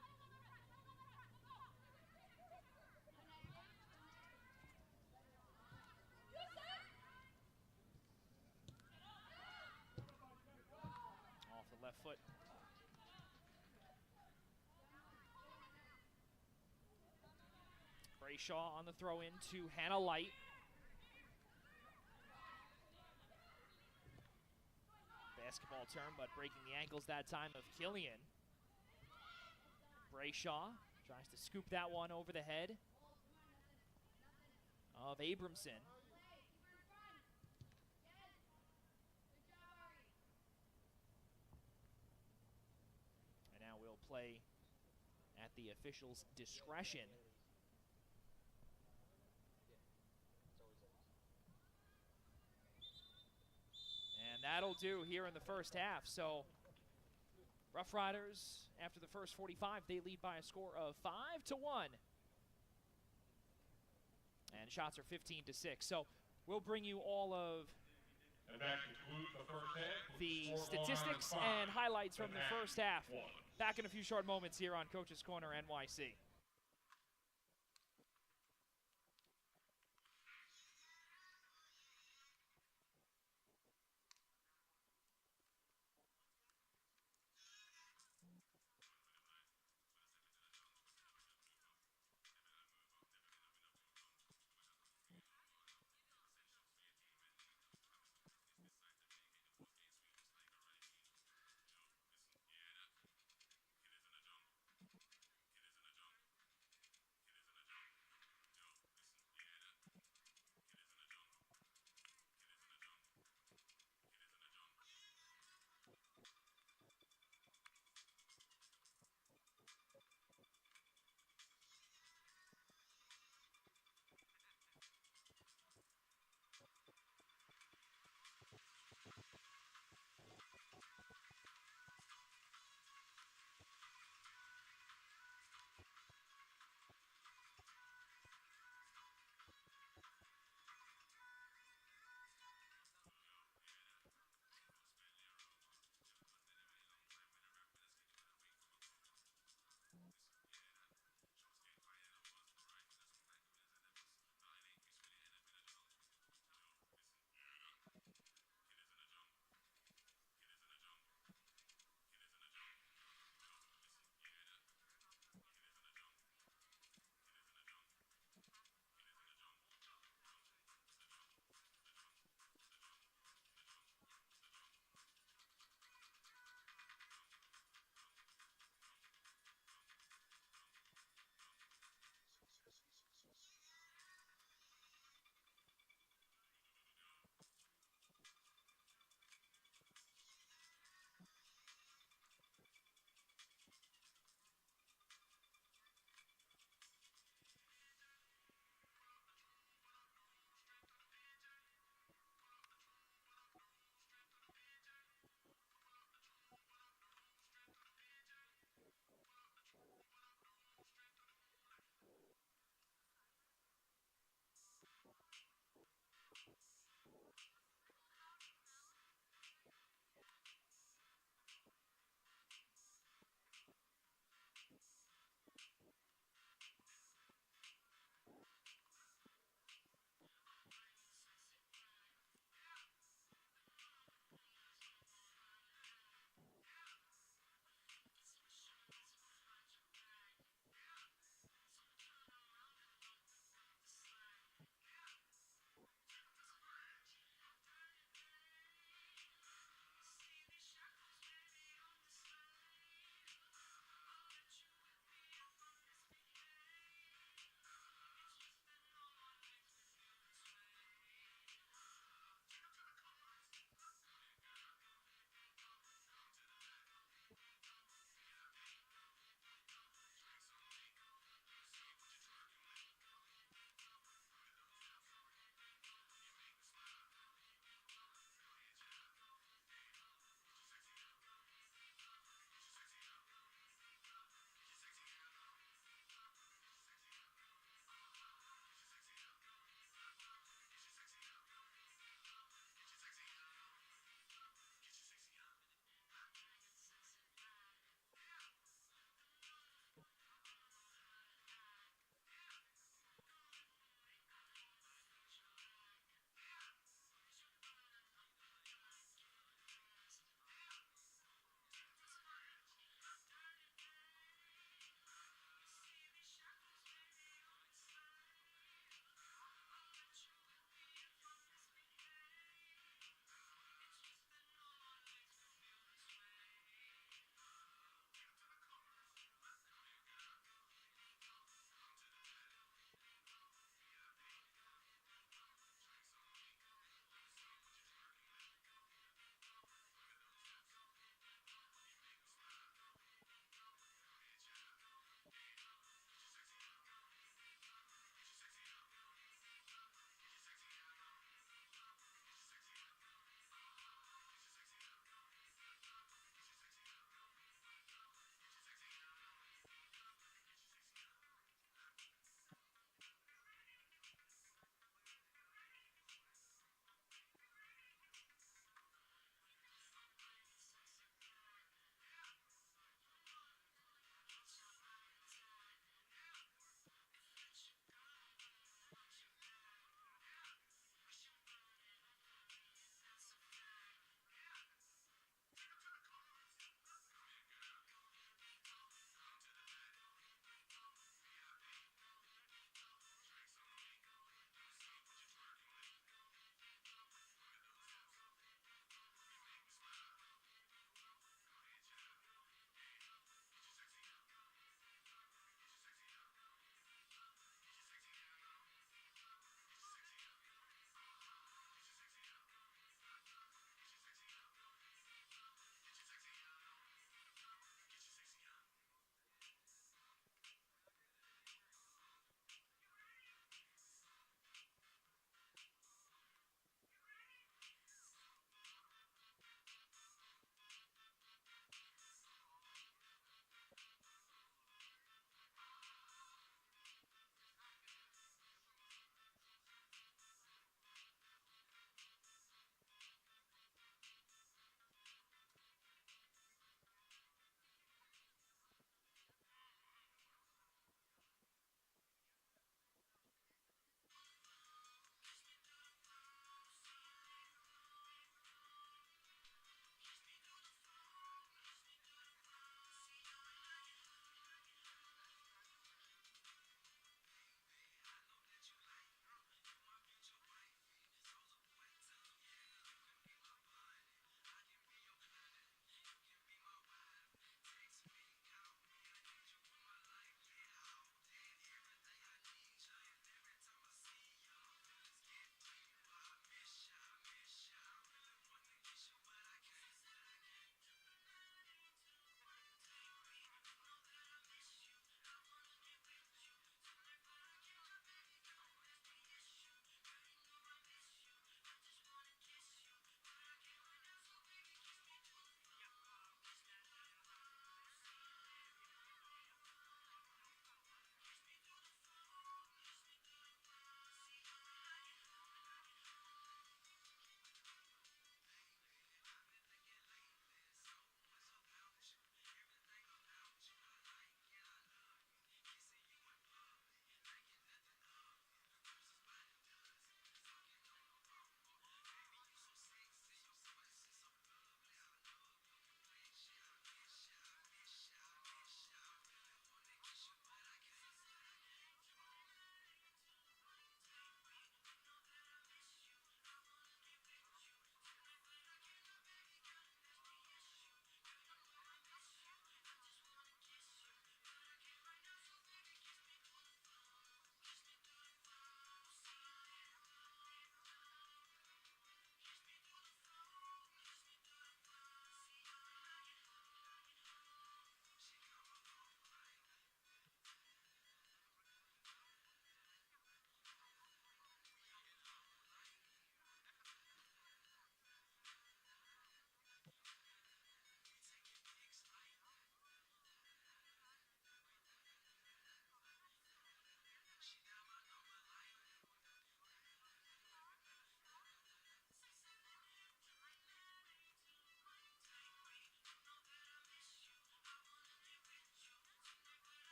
Off the left foot. Brayshaw on the throw in to Hannah Light. Basketball term, but breaking the ankles that time of Killian. Brayshaw tries to scoop that one over the head of Abramson. And now we'll play at the official's discretion. And that'll do here in the first half. So Rough Riders, after the first 45, they lead by a score of 5-1. And shots are 15-6. So we'll bring you all of And that concludes the first half. the Scoreline statistics 5. and highlights from the Manhattan first half. 1. Back in a few short moments here on Coach's Corner NYC.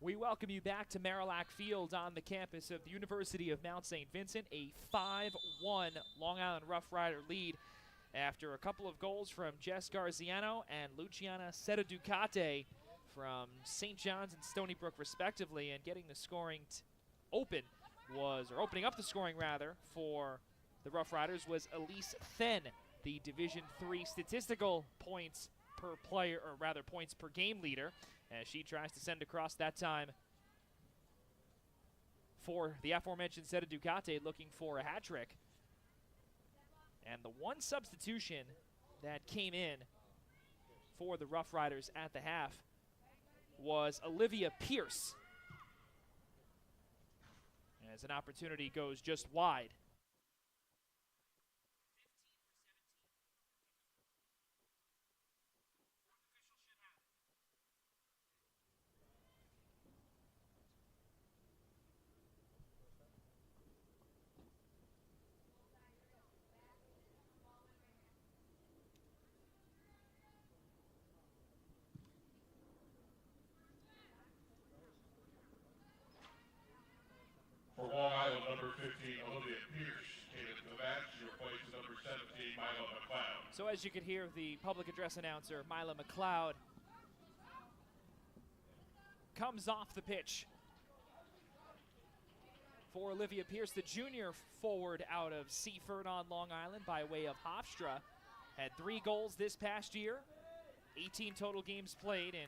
We welcome you back to Marillac Field on the campus of the University of Mount St. Vincent. A 5-1 Long Island Rough Rider lead after a couple of goals from Jess Garziano and Luciana Setaducate from St. John's and Stony Brook respectively, and getting the scoring opening up the scoring rather for the Rough Riders was Elise Then, the Division III statistical points per player, or rather points per game leader, as she tries to send across that time for the aforementioned Setaducate, looking for a hat trick. And the one substitution that came in for the Rough Riders at the half was Olivia Pierce, as an opportunity goes just wide. For Long Island, number 15, Olivia Pierce came into the match. She replaces number 17, Milo McLeod. So as you can hear, the public address announcer, Mila McLeod, comes off the pitch for Olivia Pierce, the junior forward out of Seaford on Long Island by way of Hofstra. Had 3 goals this past year, 18 total games played in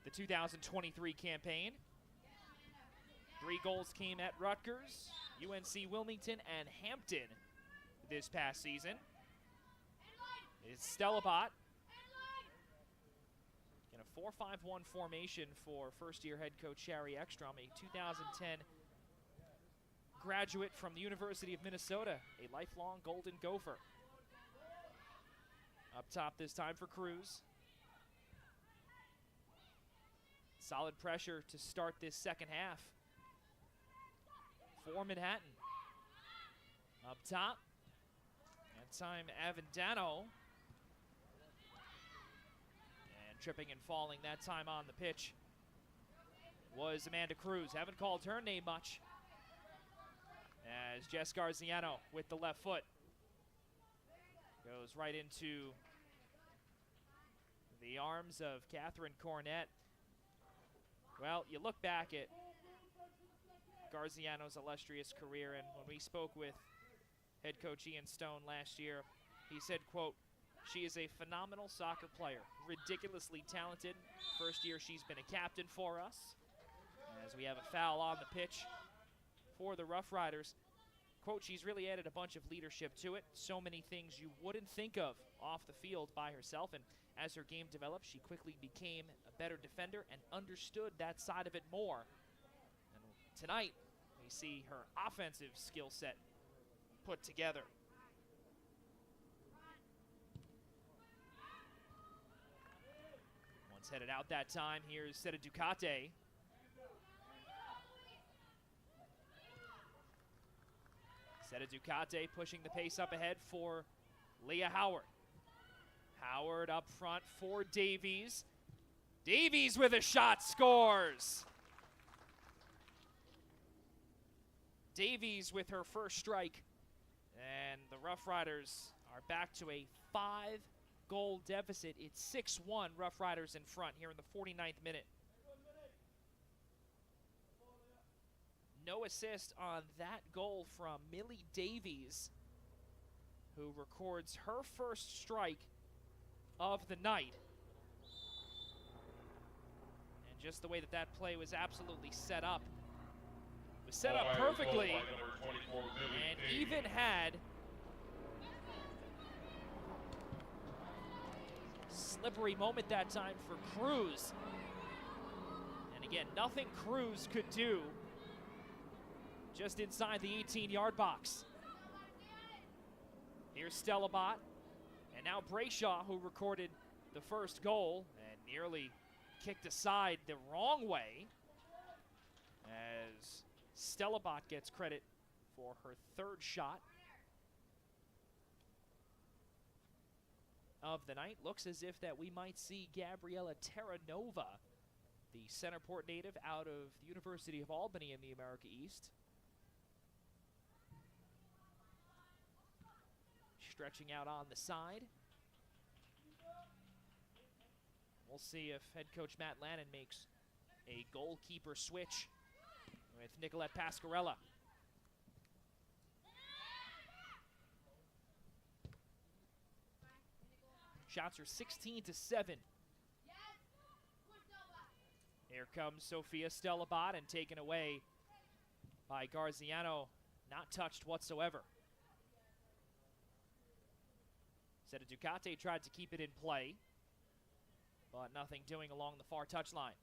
the 2023 campaign. 3 goals came at Rutgers, UNC Wilmington, and Hampton this past season. It's Stella Bott in a 4-5-1 formation for first-year head coach Shari Ekstrom, a 2010 graduate from the University of Minnesota, a lifelong Golden Gopher. Up top this time for Cruz. Solid pressure to start this second half for Manhattan. Up top, that time Avendano. And tripping and falling that time on the pitch was Amanda Cruz. Haven't called her name much, as Jess Garziano with the left foot goes right into the arms of Catherine Cornett. Well, you look back at Garziano's illustrious career, and when we spoke with head coach Ian Stone last year, he said, quote, "She is a phenomenal soccer player, ridiculously talented. First year she's been a captain for us." As we have a foul on the pitch for the Rough Riders. Quote, "She's really added a bunch of leadership to it. So many things you wouldn't think of off the field by herself, and as her game developed, she quickly became a better defender and understood that side of it more. And tonight, we see her offensive skill set put together." Once headed out that time, here's Setaducate. Setaducate pushing the pace up ahead for Leah Howard. Howard up front for Davies. Davies with a shot, scores! Davies with her first strike. And the Rough Riders are back to a 5-goal deficit. It's 6-1 Rough Riders in front here in the 49th minute. No assist on that goal from Millie Davies, who records her first strike of the night. And just the way that that play was absolutely set up. It was set up perfectly, and even had slippery moment that time for Cruz. And again, nothing Cruz could do just inside the 18-yard box. Here's Stella Bott, and now Brayshaw, who recorded the first goal and nearly kicked aside the wrong way, as Stella Bott gets credit for her third shot of the night. Looks as if that we might see Gabriella Terranova the Centerport native out of the University of Albany in the America East. Stretching out on the side. We'll see if head coach Matt Lannon makes a goalkeeper switch with Nicolette Pascarella. Shots are 16-7. Here comes Sofia Stellabot and taken away by Garziano, not touched whatsoever. Seta Ducati tried to keep it in play, but nothing doing along the far touchline.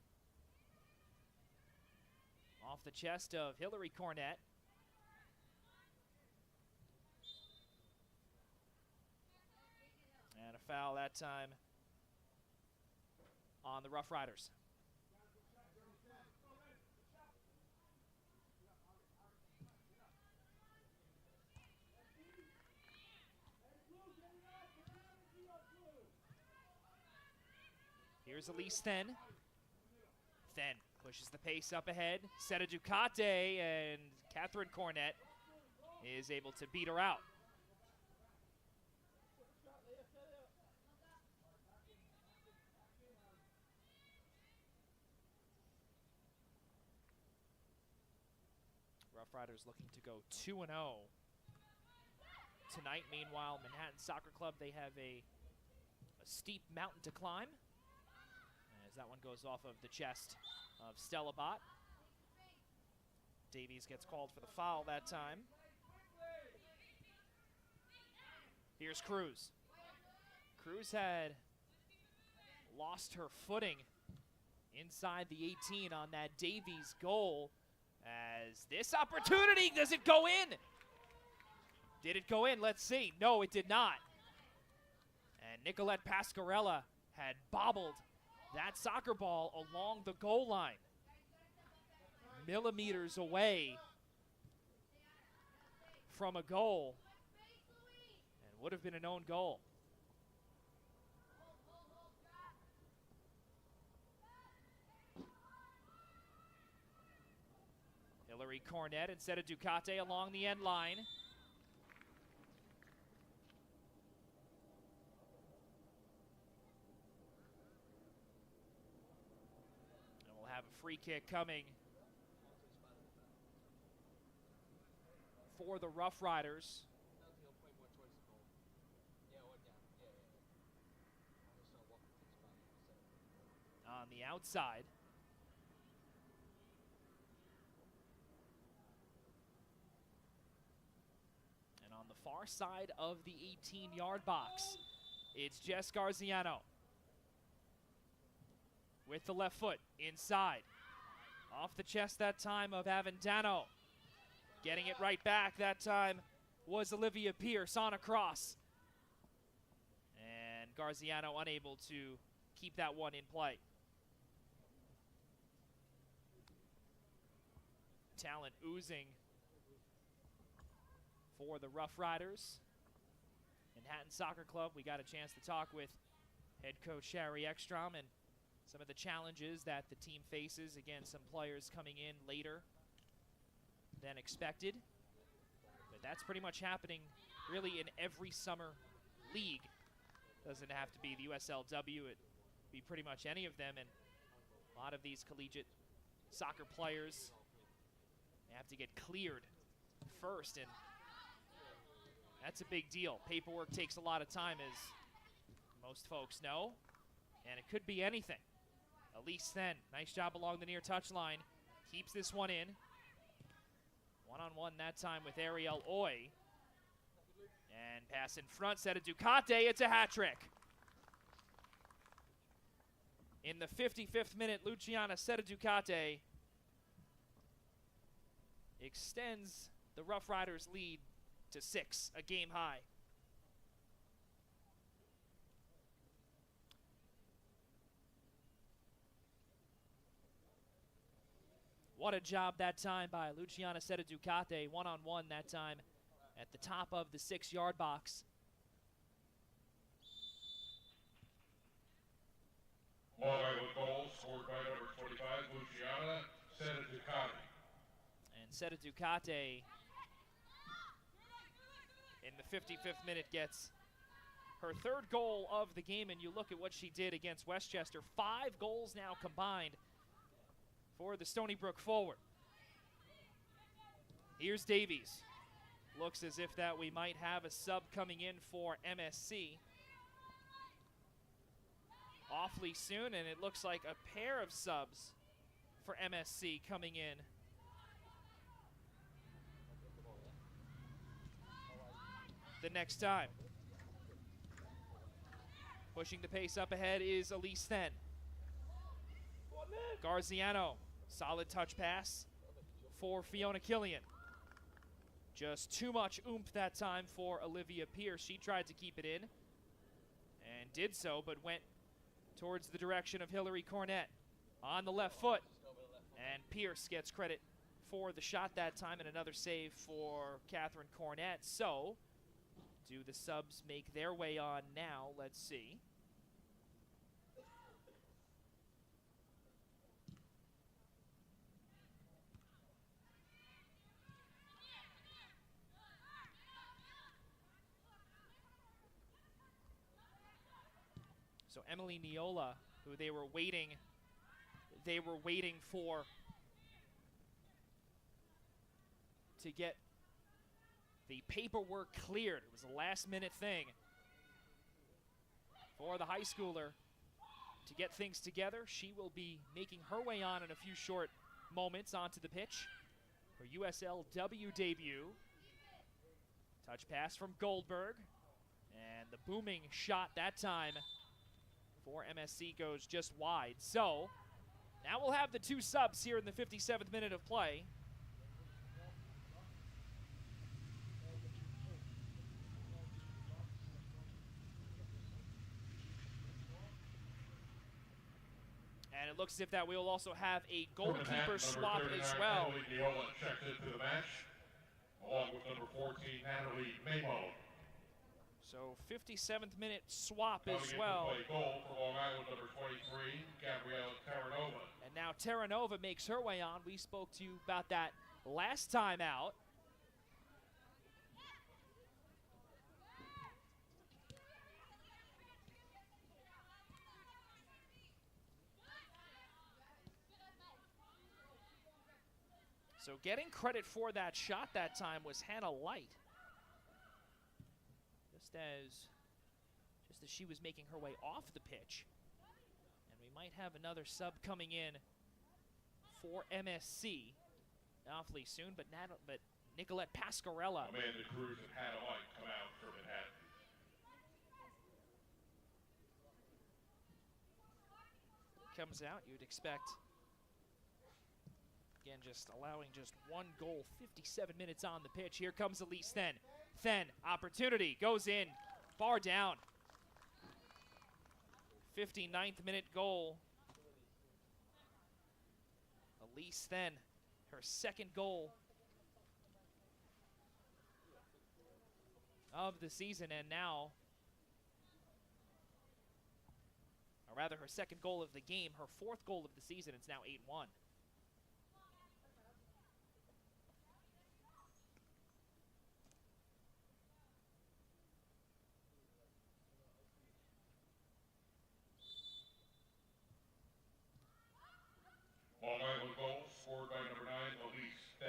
Off the chest of Hillary Cornett. And a foul that time on the Rough Riders. Here's Elise Then. Then pushes the pace up ahead. Seta Ducati, and Catherine Cornett is able to beat her out. Rough Riders looking to go 2-0 tonight. Meanwhile, Manhattan Soccer Club, they have a steep mountain to climb. As that one goes off of the chest of Stellabot. Davies gets called for the foul that time. Here's Cruz. Cruz had lost her footing inside the 18 on that Davies goal. As this opportunity, does it go in? Did it go in? Let's see. No, it did not. And Nicolette Pascarella had bobbled that soccer ball along the goal line, millimeters away from a goal, and would have been an own goal. Hillary Cornett instead of Ducati along the end line. And we'll have a free kick coming for the Rough Riders. On the outside. On the far side of the 18-yard box, it's Jess Garziano with the left foot inside. Off the chest that time of Avendano. Getting it right back that time was Olivia Pierce on a cross. And Garziano unable to keep that one in play. Talent oozing for the Rough Riders. Manhattan Soccer Club, we got a chance to talk with head coach Sherry Ekstrom and some of the challenges that the team faces. Again, some players coming in later than expected. But that's pretty much happening really in every summer league. Doesn't have to be the USLW, it be pretty much any of them. And a lot of these collegiate soccer players, they have to get cleared first, and that's a big deal. Paperwork takes a lot of time, as most folks know, and it could be anything. Elise Then, nice job along the near touchline, keeps this one in. One-on-one that time with Ariel Oy. And pass in front, Seta Ducati, it's a hat trick. In the 55th minute, Luciana Seta Ducati extends the Rough Riders' lead to 6, a game high. What a job that time by Luciana Seta Ducati, one-on-one that time at the top of the 6-yard box. Long Island goal scored by number 25, Luciana Senaducati. And Seta Ducate in the 55th minute gets her third goal of the game, and you look at what she did against Westchester. 5 goals now combined for the Stony Brook forward. Here's Davies. Looks as if that we might have a sub coming in for MSC awfully soon, and it looks like a pair of subs for MSC coming in. The next time. Pushing the pace up ahead is Elise Then. Garziano, solid touch pass for Fiona Killian. Just too much oomph that time for Olivia Pierce. She tried to keep it in and did so, but went towards the direction of Hillary Cornett on the left foot. And Pierce gets credit for the shot that time, and another save for Catherine Cornett. So, do the subs make their way on now? Let's see. So Emily Niola, who they were waiting for to get the paperwork cleared. It was a last-minute thing for the high schooler to get things together. She will be making her way on in a few short moments onto the pitch. Her USLW debut. Touch pass from Goldberg. And the booming shot that time for MSC goes just wide. So, now we'll have the 2 subs here in the 57th minute of play. And it looks as if that we will also have a goalkeeper swap as well. Emily Niola checked into the match, along with number 14, Natalie Mamo. So 57th minute swap Coming as in well. to play goal for Long Island, number 23, Gabrielle Terranova. And now Terranova makes her way on. We spoke to you about that last time out. So getting credit for that shot that time was Hannah Light. Just as she was making her way off the pitch. And we might have another sub coming in for MSC awfully soon, but Nicolette Pascarella. Amanda Cruz and Hannah White come out for Manhattan. Comes out, you'd expect, again, just allowing just 1 goal, 57 minutes on the pitch. Here comes Elise Then. Then, opportunity, goes in, bar down. 59th minute goal. Elise Then, her 2nd goal of the season, and now, or rather her 2nd goal of the game, her 4th goal of the season. It's now 8-1. Long Island goal scored by number 9, Elise Then.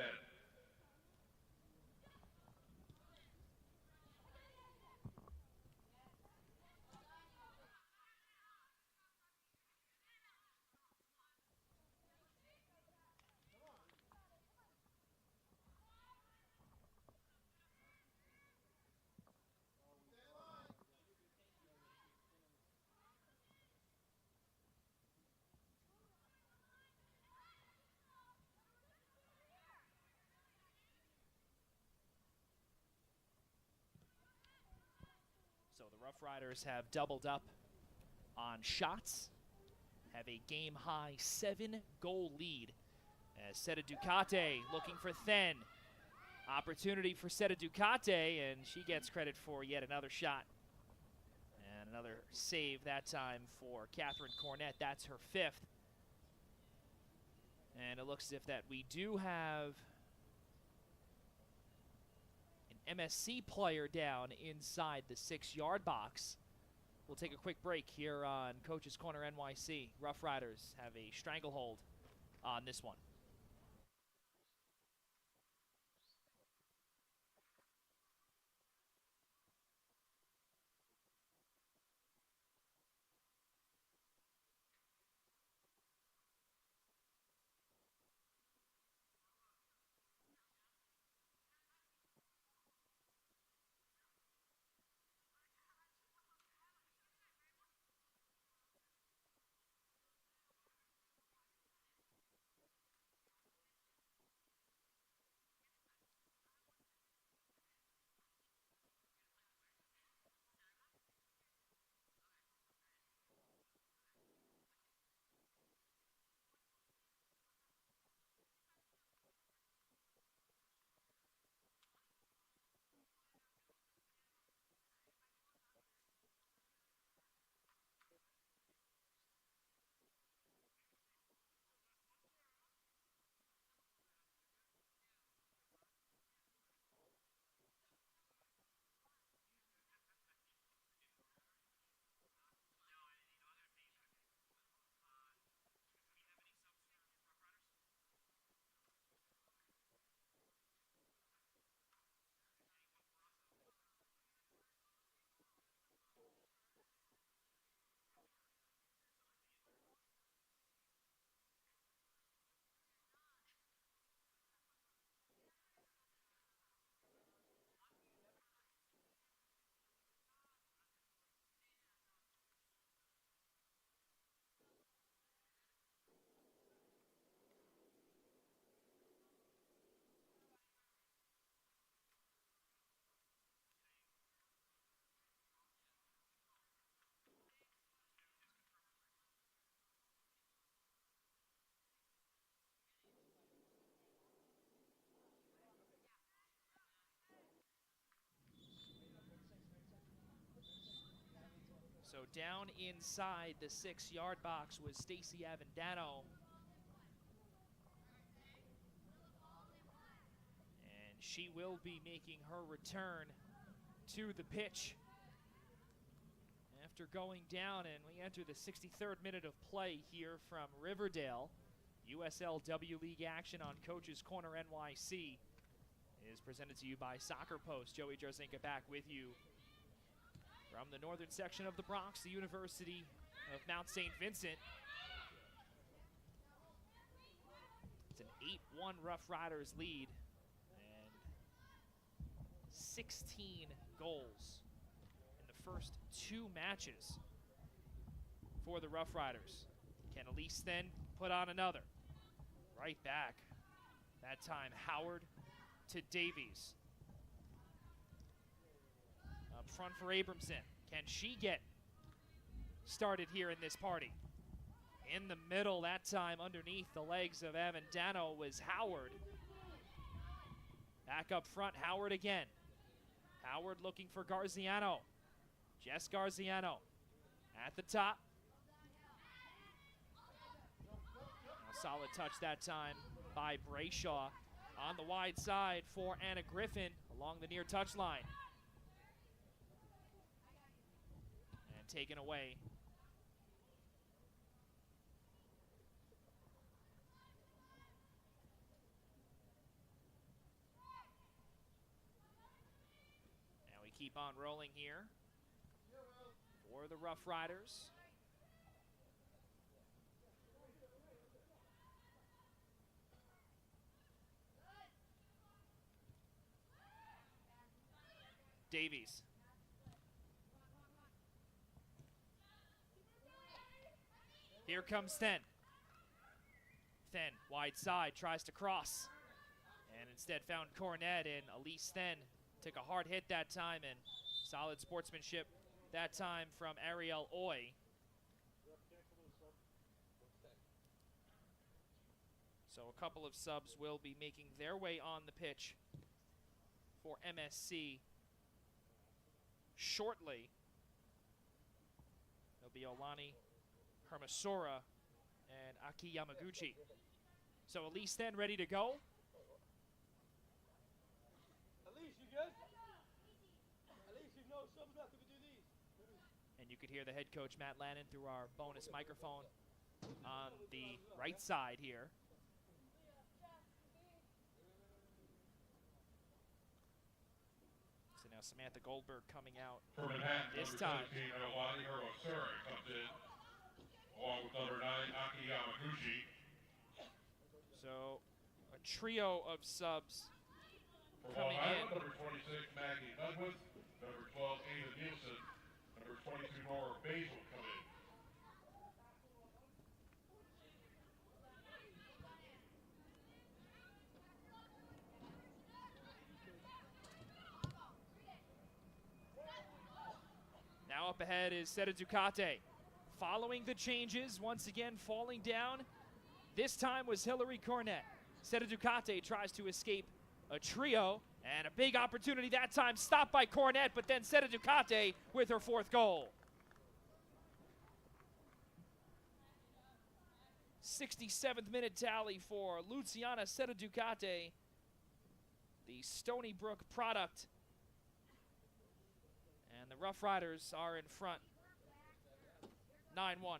So the Rough Riders have doubled up on shots, have a game-high 7-goal lead as Seta Ducate looking for Then. Opportunity for Seta Ducate, and she gets credit for yet another shot. And another save that time for Catherine Cornett. That's her 5th. And it looks as if that we do have an MSC player down inside the 6-yard box. We'll take a quick break here on Coach's Corner NYC. Rough Riders have a stranglehold on this one. So down inside the 6-yard box was Stacy Avendano. And she will be making her return to the pitch after going down, and we enter the 63rd minute of play here from Riverdale. USL W League action on Coach's Corner NYC is presented to you by Soccer Post. Joey Jarzinka back with you from the northern section of the Bronx, the University of Mount St. Vincent. It's an 8-1 Rough Riders lead and 16 goals in the first 2 matches for the Rough Riders. Can Elise then put on another? Right back. That time Howard to Davies. Up front for Abramson. Can she get started here in this party? In the middle, that time underneath the legs of Avendano was Howard. Back up front, Howard again. Howard looking for Garziano. Jess Garziano at the top. A solid touch that time by Brayshaw on the wide side for Anna Griffin along the near touchline. And taken away. And we keep on rolling here for the Rough Riders. Davies. Here comes Then. Then, wide side, tries to cross. And instead found Cornett, and Elise Then took a hard hit that time, and solid sportsmanship that time from Ariel Oy. So a couple of subs will be making their way on the pitch for MSC shortly. It'll be Olani, Hermasora, and Aki Yamaguchi. So Elise then ready to go. Elise, you good? Elise, you know someone's not going to do these. And you could hear the head coach, Matt Lannon, through our bonus microphone on the right side here. So now Samantha Goldberg coming out For Manhattan, this number time. 17, Iwani Herosura comes in, along with number 9, Aki Yamaguchi. So a trio of subs For coming Long Island, in. number 26, Maggie Douglas, number 12, Ava Nielsen, number 22, Nora Basil come in. Now up ahead is Seta Ducati. Following the changes, once again falling down. This time was Hillary Cornett. Seta Ducati tries to escape a trio, and a big opportunity that time, stopped by Cornett, but then Seta Ducati with her 4th goal. 67th minute tally for Luciana Seta Ducati, the Stony Brook product. And the Rough Riders are in front, 9-1.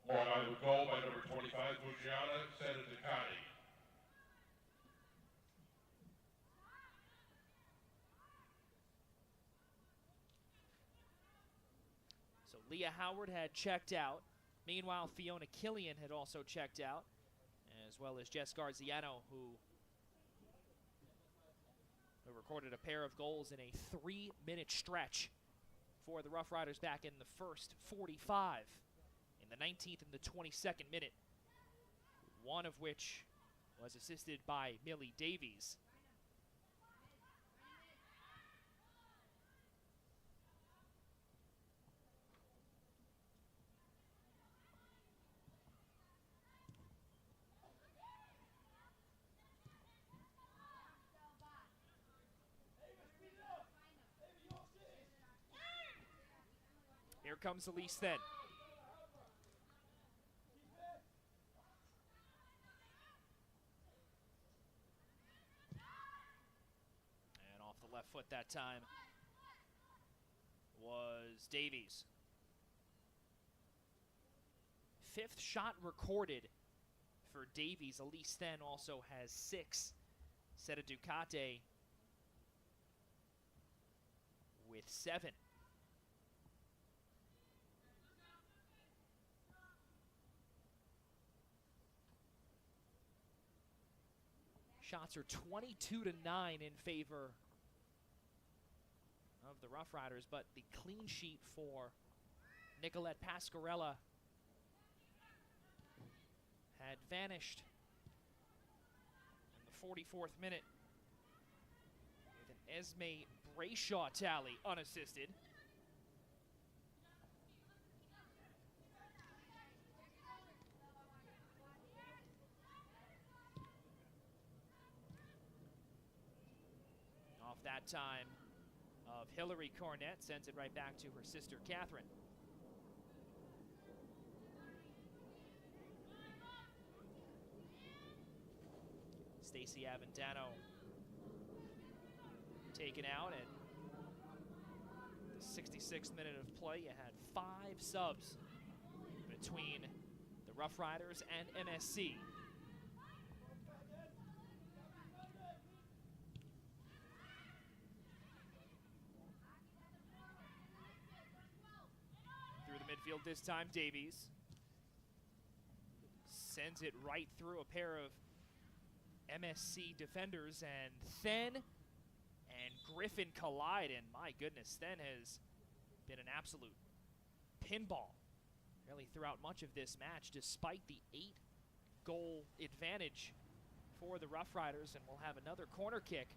Long Island goal by number 25, Luciana Seta Ducati. So Leah Howard had checked out. Meanwhile, Fiona Killian had also checked out, as well as Jess Garziano, who recorded a pair of goals in a 3-minute stretch for the Rough Riders back in the first 45, in the 19th and the 22nd minute, one of which was assisted by Millie Davies. Here comes Elise then. And off the left foot that time was Davies. 5th shot recorded for Davies. Elise then also has 6. Seta Ducati with 7. Shots are 22-9 in favor of the Rough Riders, but the clean sheet for Nicolette Pasquarella had vanished in the 44th minute with an Esme Brayshaw tally unassisted. Off that time of Hillary Cornett, sends it right back to her sister Catherine. Stacey Avendano taken out at the 66th minute of play. You had 5 subs between the Rough Riders and MSC. Through the midfield this time, Davies sends it right through a pair of MSC defenders, and Then and Griffin collide, and my goodness, Then has been an absolute pinball really throughout much of this match, despite the 8-goal advantage for the Rough Riders. And we'll have another corner kick.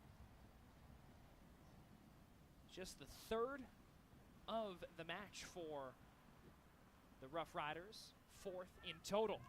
Just the 3rd of the match for the Rough Riders, 4th in total.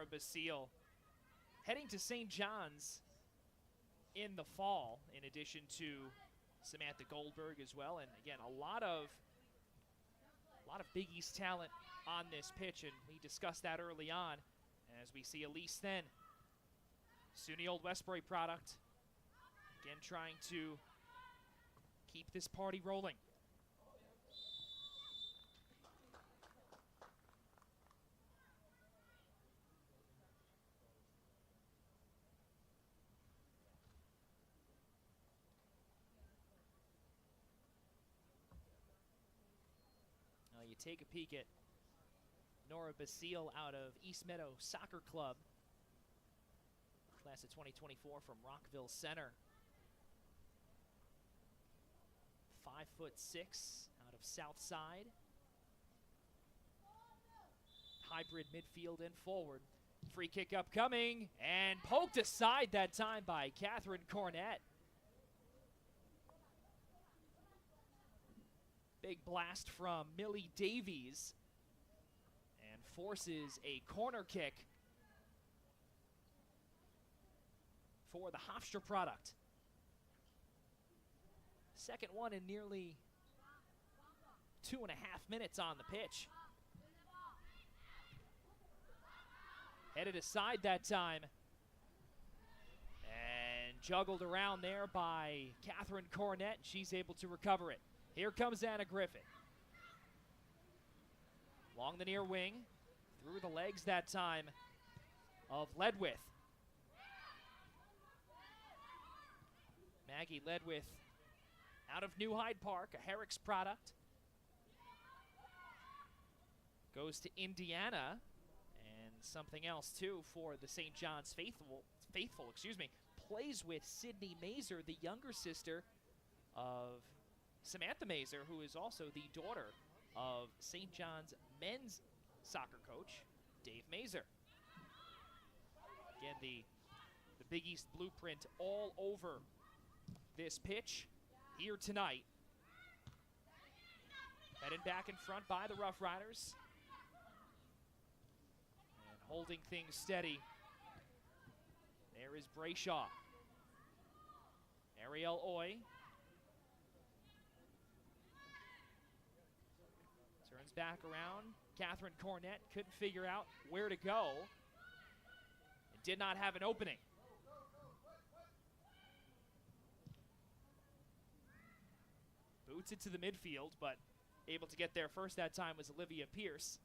Nora Basile heading to St. John's in the fall, in addition to Samantha Goldberg as well. And again, a lot of Big East talent on this pitch, and we discussed that early on as we see Elise Then, SUNY Old Westbury product, again trying to keep this party rolling. Now you take a peek at Nora Basile out of East Meadow Soccer Club, class of 2024 from Rockville Center. 5'6" out of Southside. Hybrid midfield and forward. Free kick upcoming and poked aside that time by Catherine Cornett. Big blast from Millie Davies and forces a corner kick for the Hofstra product. Second one in nearly 2.5 minutes on the pitch. Headed aside that time. And juggled around there by Catherine Cornett. She's able to recover it. Here comes Anna Griffin. Along the near wing. Through the legs that time of Ledwith. Maggie Ledwith out of New Hyde Park, a Herrick's product. Goes to Indiana. And something else, too, for the St. John's faithful, plays with Sydney Mazer, the younger sister of Samantha Mazer, who is also the daughter of St. John's men's soccer coach, Dave Mazer. Again, the Big East blueprint all over this pitch here tonight. Headed back in front by the Rough Riders. And holding things steady. There is Brayshaw. Ariel Oy. Turns back around. Catherine Cornett couldn't figure out where to go. And did not have an opening. Boots it to the midfield, but able to get there first that time was Olivia Pierce.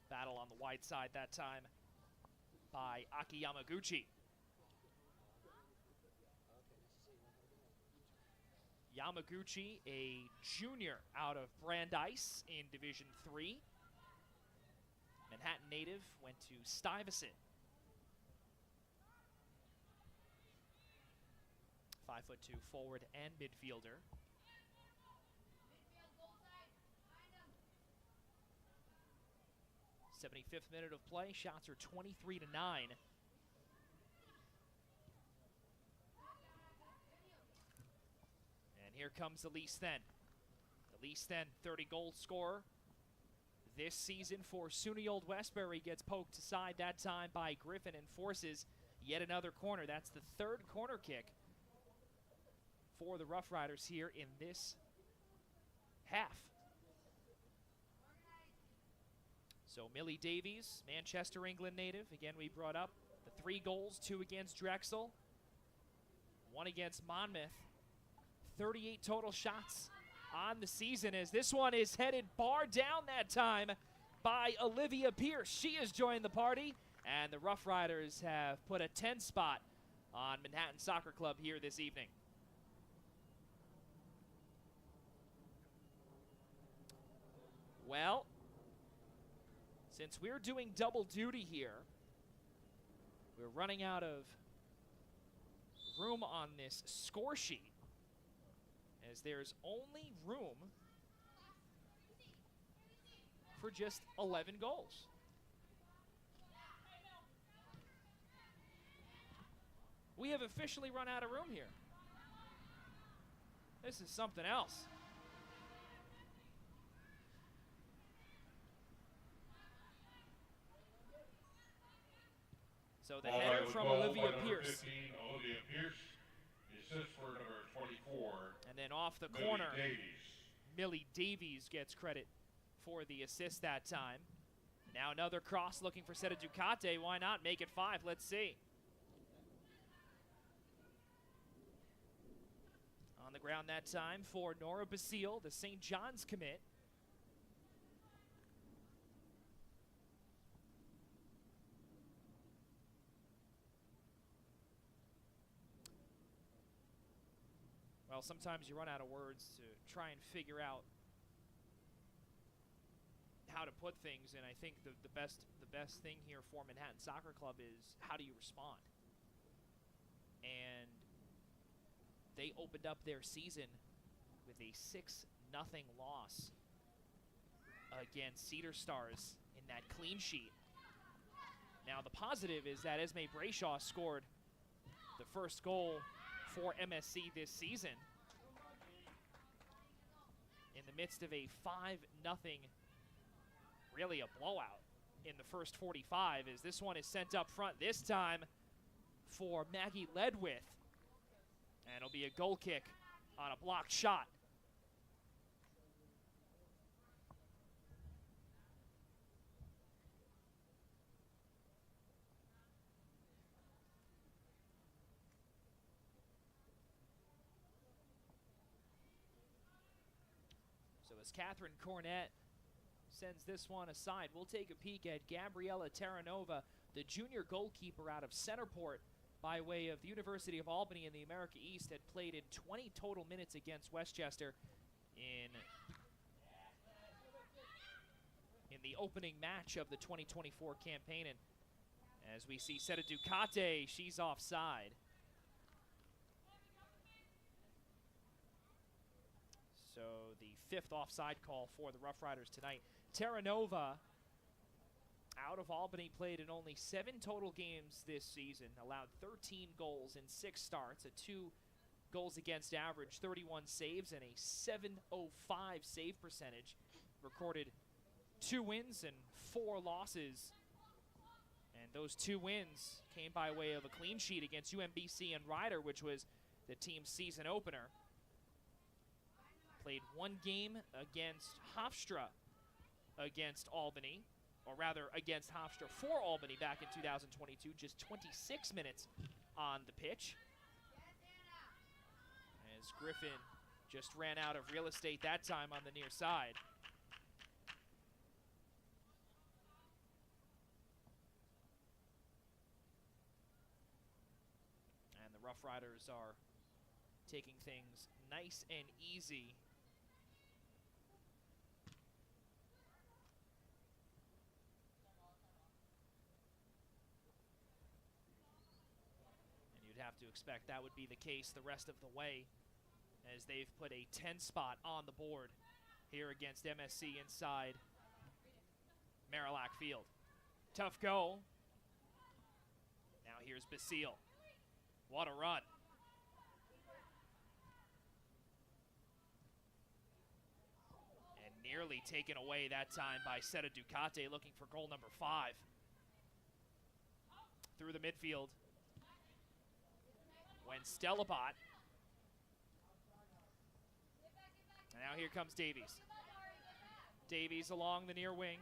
Battle on the wide side that time by Aki Yamaguchi. Yamaguchi, a junior out of Brandeis in Division III. Manhattan native, went to Stuyvesant. 5'2" forward and midfielder. 75th minute of play. Shots are 23-9. And here comes Elise Then. Elise Then, 30-goal scorer this season for SUNY Old Westbury, gets poked aside that time by Griffin and forces yet another corner. That's the third corner kick for the Rough Riders here in this half. So Millie Davies, Manchester, England native. Again, we brought up the 3 goals, 2 against Drexel, 1 against Monmouth. 38 total shots on the season, as this one is headed bar down that time by Olivia Pierce. She has joined the party, and the Rough Riders have put a 10 spot on Manhattan Soccer Club here this evening. Well, since we're doing double duty here, we're running out of room on this score sheet, as there's only room for just 11 goals. We have officially run out of room here. This is something else. So the Ball header with from goal by Olivia number Pierce. 15, Olivia Pierce. The assist for number 24, And then off the Millie corner, Davies. Millie Davies gets credit for the assist that time. Now another cross looking for Seta Ducati. Why not make it 5? Let's see. On the ground that time for Nora Basile, the St. John's commit. Well, sometimes you run out of words to try and figure out how to put things, and I think the best thing here for Manhattan Soccer Club is how do you respond? And they opened up their season with a 6-0 loss against Cedar Stars in that clean sheet. Now the positive is that Esme Brayshaw scored the first goal for MSC this season in the midst of a 5-0, really a blowout in the first 45, as this one is sent up front this time for Maggie Ledwith. And it'll be a goal kick on a blocked shot. So as Catherine Cornett sends this one aside, we'll take a peek at Gabriella Terranova, the junior goalkeeper out of Centerport by way of the University of Albany in the America East, had played in 20 total minutes against Westchester in the opening match of the 2024 campaign. And as we see Seta Ducati, she's offside. So the 5th offside call for the Rough Riders tonight. Terranova, out of Albany, played in only 7 total games this season, allowed 13 goals in 6 starts, a 2 goals against average, 31 saves, and a .705 save percentage. Recorded 2 wins and 4 losses. And those 2 wins came by way of a clean sheet against UMBC and Ryder, which was the team's season opener. Played 1 game against Hofstra against Albany, or rather against Hofstra for Albany back in 2022, just 26 minutes on the pitch. As Griffin just ran out of real estate that time on the near side. And the Rough Riders are taking things nice and easy. Have to expect that would be the case the rest of the way, as they've put a 10 spot on the board here against MSC inside Marillac Field. Tough go. Now here's Basile. What a run. And nearly taken away that time by Seta Ducati, looking for goal number 5. Through the midfield. When Stellabot. And now here comes Davies. Davies along the near wing.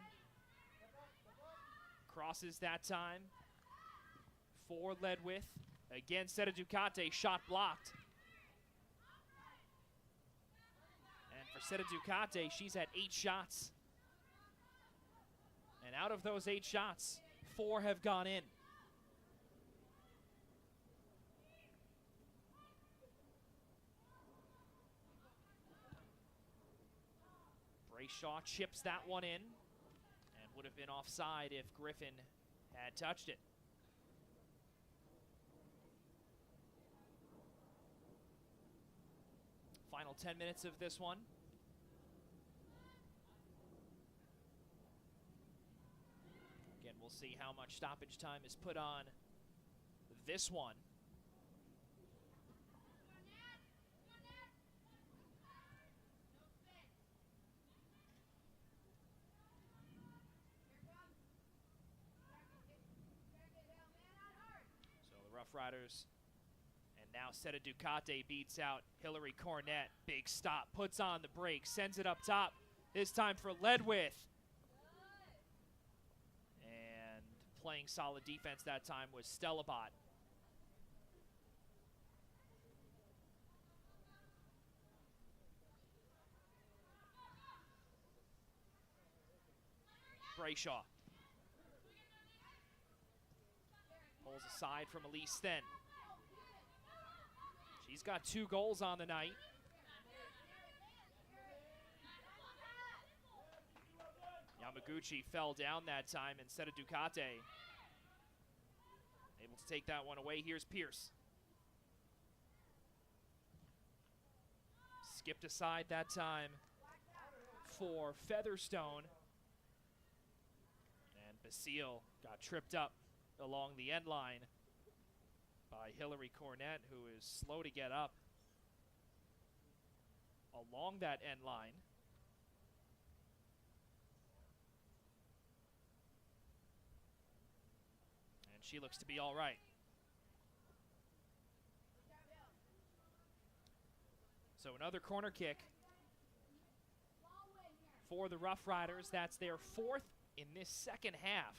Crosses that time for Ledwith. Again, Seta Ducati, shot blocked. And for Seta Ducati, she's at 8 shots. And out of those 8 shots, 4 have gone in. Brayshaw chips that one in and would have been offside if Griffin had touched it. Final 10 minutes of this one. Again, we'll see how much stoppage time is put on this one. Rough Riders. And now Seta Ducati beats out Hillary Cornett. Big stop, puts on the brakes, sends it up top. This time for Ledwith. And playing solid defense that time was Stellabot. Brayshaw pulls aside from Elise Sten. She's got 2 goals on the night. Yamaguchi fell down that time instead of Ducati. Able to take that one away. Here's Pierce. Skipped aside that time for Featherstone. And Basile got tripped up along the end line by Hillary Cornett, who is slow to get up along that end line. And she looks to be all right. So another corner kick for the Rough Riders. That's their 4th in this second half.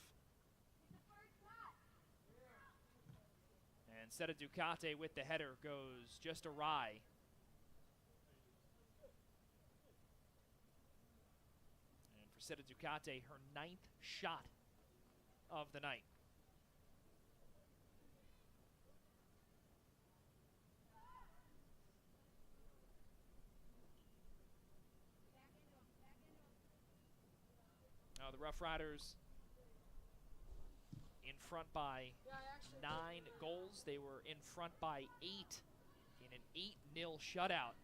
And Seta Ducati with the header goes just awry. And for Seta Ducati, her 9th shot of the night. Now the Rough Riders in front by 9 goals. They were in front by 8 in an 8-0 shutout.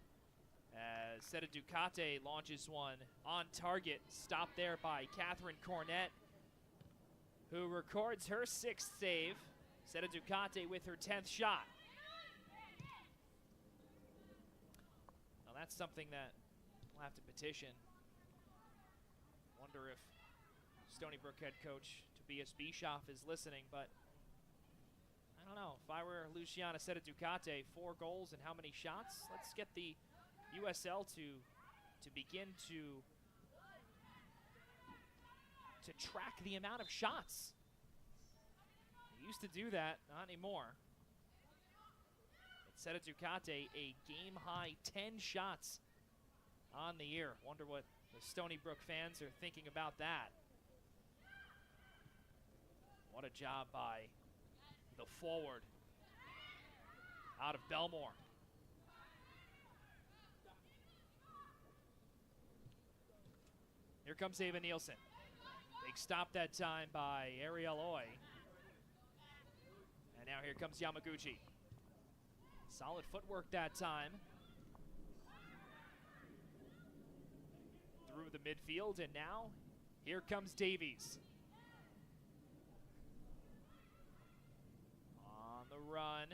As Seta Ducati launches one on target. Stopped there by Catherine Cornett, who records her 6th save. Seta Ducati with her 10th shot. Now that's something that we'll have to petition. Wonder if Stony Brook head coach Tobias Bischoff is listening, but I don't know. If I were Luciana Seta Ducati, 4 goals and how many shots? Let's get the USL to begin to track the amount of shots. They used to do that, not anymore. But Seta Ducati, a game-high 10 shots on the year. Wonder what the Stony Brook fans are thinking about that. What a job by the forward out of Belmore. Here comes Ava Nielsen. Big stop that time by Ariel Oy. And now here comes Yamaguchi. Solid footwork that time. Through the midfield, and now here comes Davies. On the run.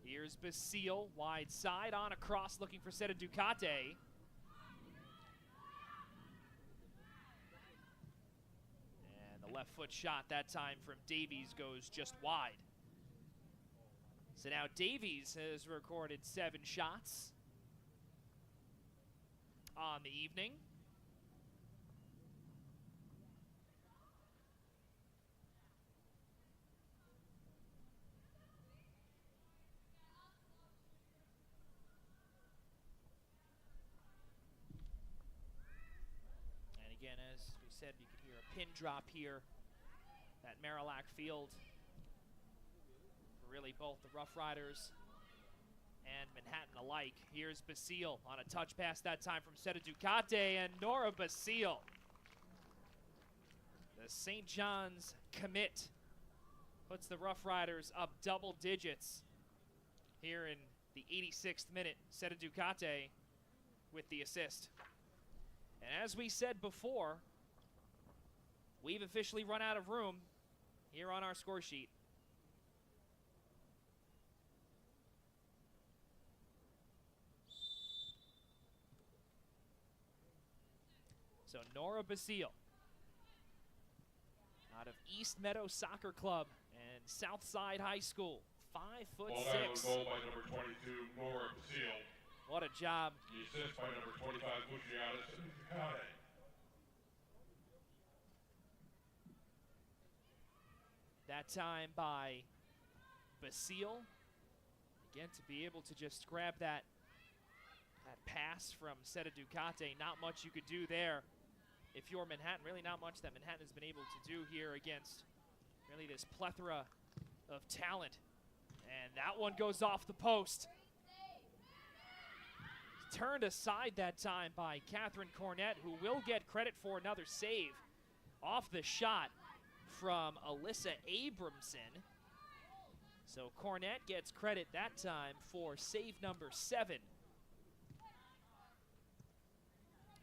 Here's Basile, wide side, on across, looking for Seta Ducati. And the left foot shot that time from Davies goes just wide. So now Davies has recorded 7 shots on the evening. Again, as we said, you could hear a pin drop here at Marillac Field. Really both the Rough Riders and Manhattan alike. Here's Basile on a touch pass that time from Seta Ducati, and Nora Basile. The St. John's commit puts the Rough Riders up double digits here in the 86th minute. Seta Ducati with the assist. And as we said before, we've officially run out of room here on our score sheet. So Nora Basile out of East Meadow Soccer Club and Southside High School, Long Island 5'6". goal by number 22, Nora Basile. What a job. The assist by number 25, Luciana Sedukate. That time by Basile. Again, to be able to just grab that pass from Seta Ducati, not much you could do there if you're Manhattan. Really not much that Manhattan has been able to do here against really this plethora of talent. And that one goes off the post. Turned aside that time by Catherine Cornett, who will get credit for another save off the shot from Alyssa Abramson. So Cornett gets credit that time for save number 7.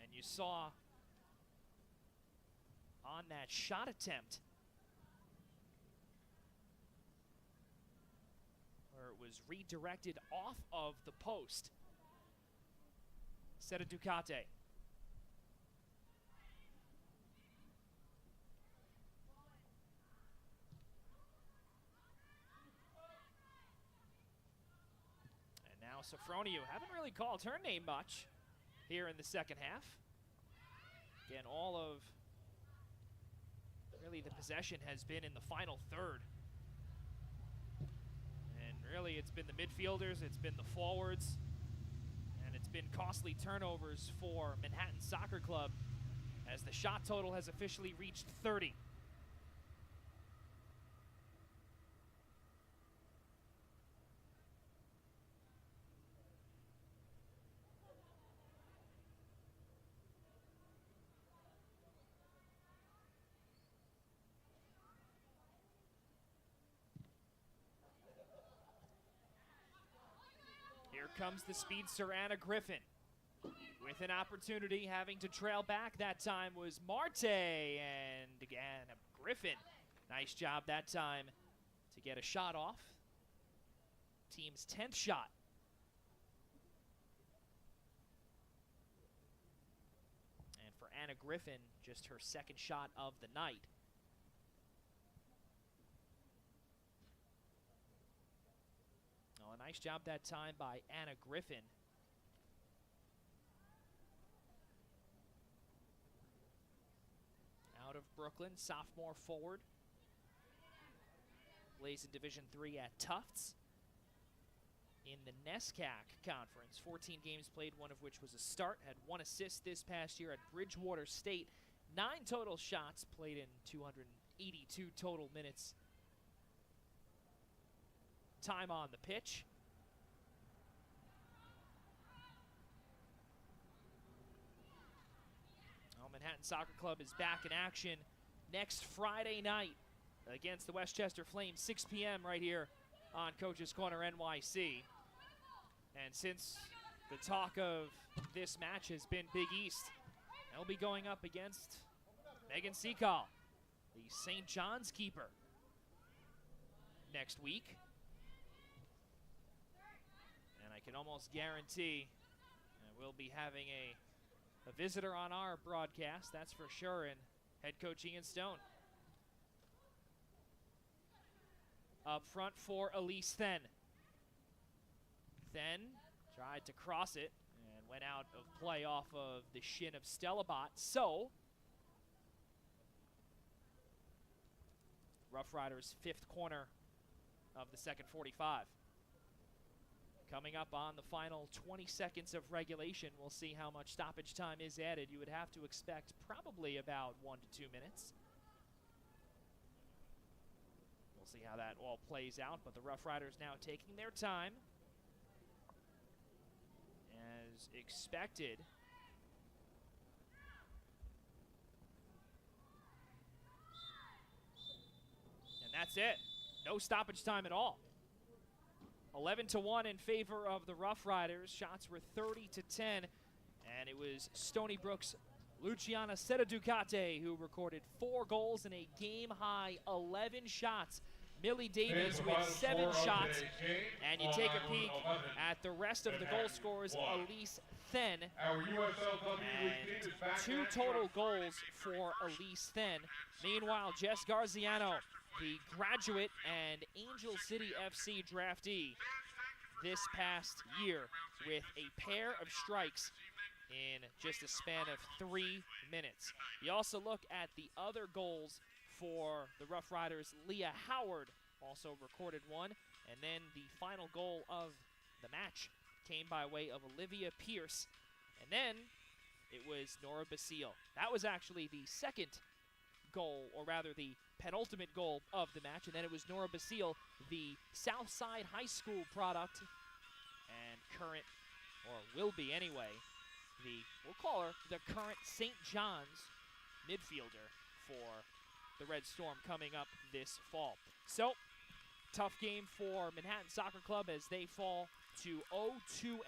And you saw on that shot attempt where it was redirected off of the post. Seta Ducati. And now Sofroniou, haven't really called her name much here in the second half. Again, all of really the possession has been in the final third. And really it's been the midfielders, it's been the forwards, and it's been costly turnovers for Manhattan Soccer Club as the shot total has officially reached 30. Here comes the speedster Anna Griffin with an opportunity, having to trail back. That time was Marte, and again, Griffin. Nice job that time to get a shot off. Team's 10th shot. And for Anna Griffin, just her second shot of the night. Oh, a nice job that time by Anna Griffin. Out of Brooklyn, sophomore forward. Plays in Division III at Tufts. In the NESCAC conference, 14 games played, one of which was a start. Had 1 assist this past year at Bridgewater State. 9 total shots, played in 282 total minutes. Time on the pitch. Manhattan Soccer Club is back in action next Friday night against the Westchester Flames, 6 p.m. right here on Coach's Corner NYC. And since the talk of this match has been Big East, they'll be going up against Megan Seacall, the St. John's keeper, next week. And I can almost guarantee that we'll be having a visitor on our broadcast, that's for sure, and head coach Ian Stone. Up front for Elise Then. Then tried to cross it and went out of play off of the shin of Stellabot. So, Rough Riders' 5th corner of the second 45. Coming up on the final 20 seconds of regulation, we'll see how much stoppage time is added. You would have to expect probably about 1 to 2 minutes. We'll see how that all plays out, but the Rough Riders now taking their time as expected. And that's it. No stoppage time at all. 11-1 in favor of the Rough Riders. Shots were 30-10, and it was Stony Brook's Luciana Seta Ducati who recorded 4 goals and a game-high 11 shots. Millie Davies with 7 shots, and you take a peek at the rest of the goal scorers. Elise Then, and 2 total goals for Elise Then. Meanwhile, Jess Garziano the graduate and Angel City FC draftee this past year with a pair of strikes in just a span of 3 minutes. You also look at the other goals for the Rough Riders. Leah Howard also recorded one, and then the final goal of the match came by way of Olivia Pierce, and then it was Nora Basile. That was actually the second goal, or rather the penultimate goal of the match, and then it was Nora Basile, the Southside High School product, and current, or will be anyway, we'll call her the current St. John's midfielder for the Red Storm coming up this fall. So, tough game for Manhattan Soccer Club as they fall to 0-2-0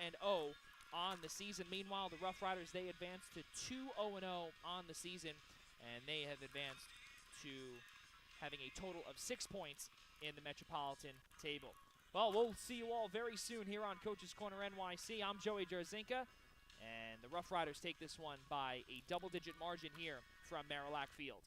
on the season. Meanwhile, the Rough Riders, they advanced to 2-0-0 on the season, and they have advanced to having a total of 6 points in the Metropolitan table. Well, we'll see you all very soon here on Coach's Corner NYC. I'm Joey Jarzinka, and the Rough Riders take this one by a double-digit margin here from Marillac Field.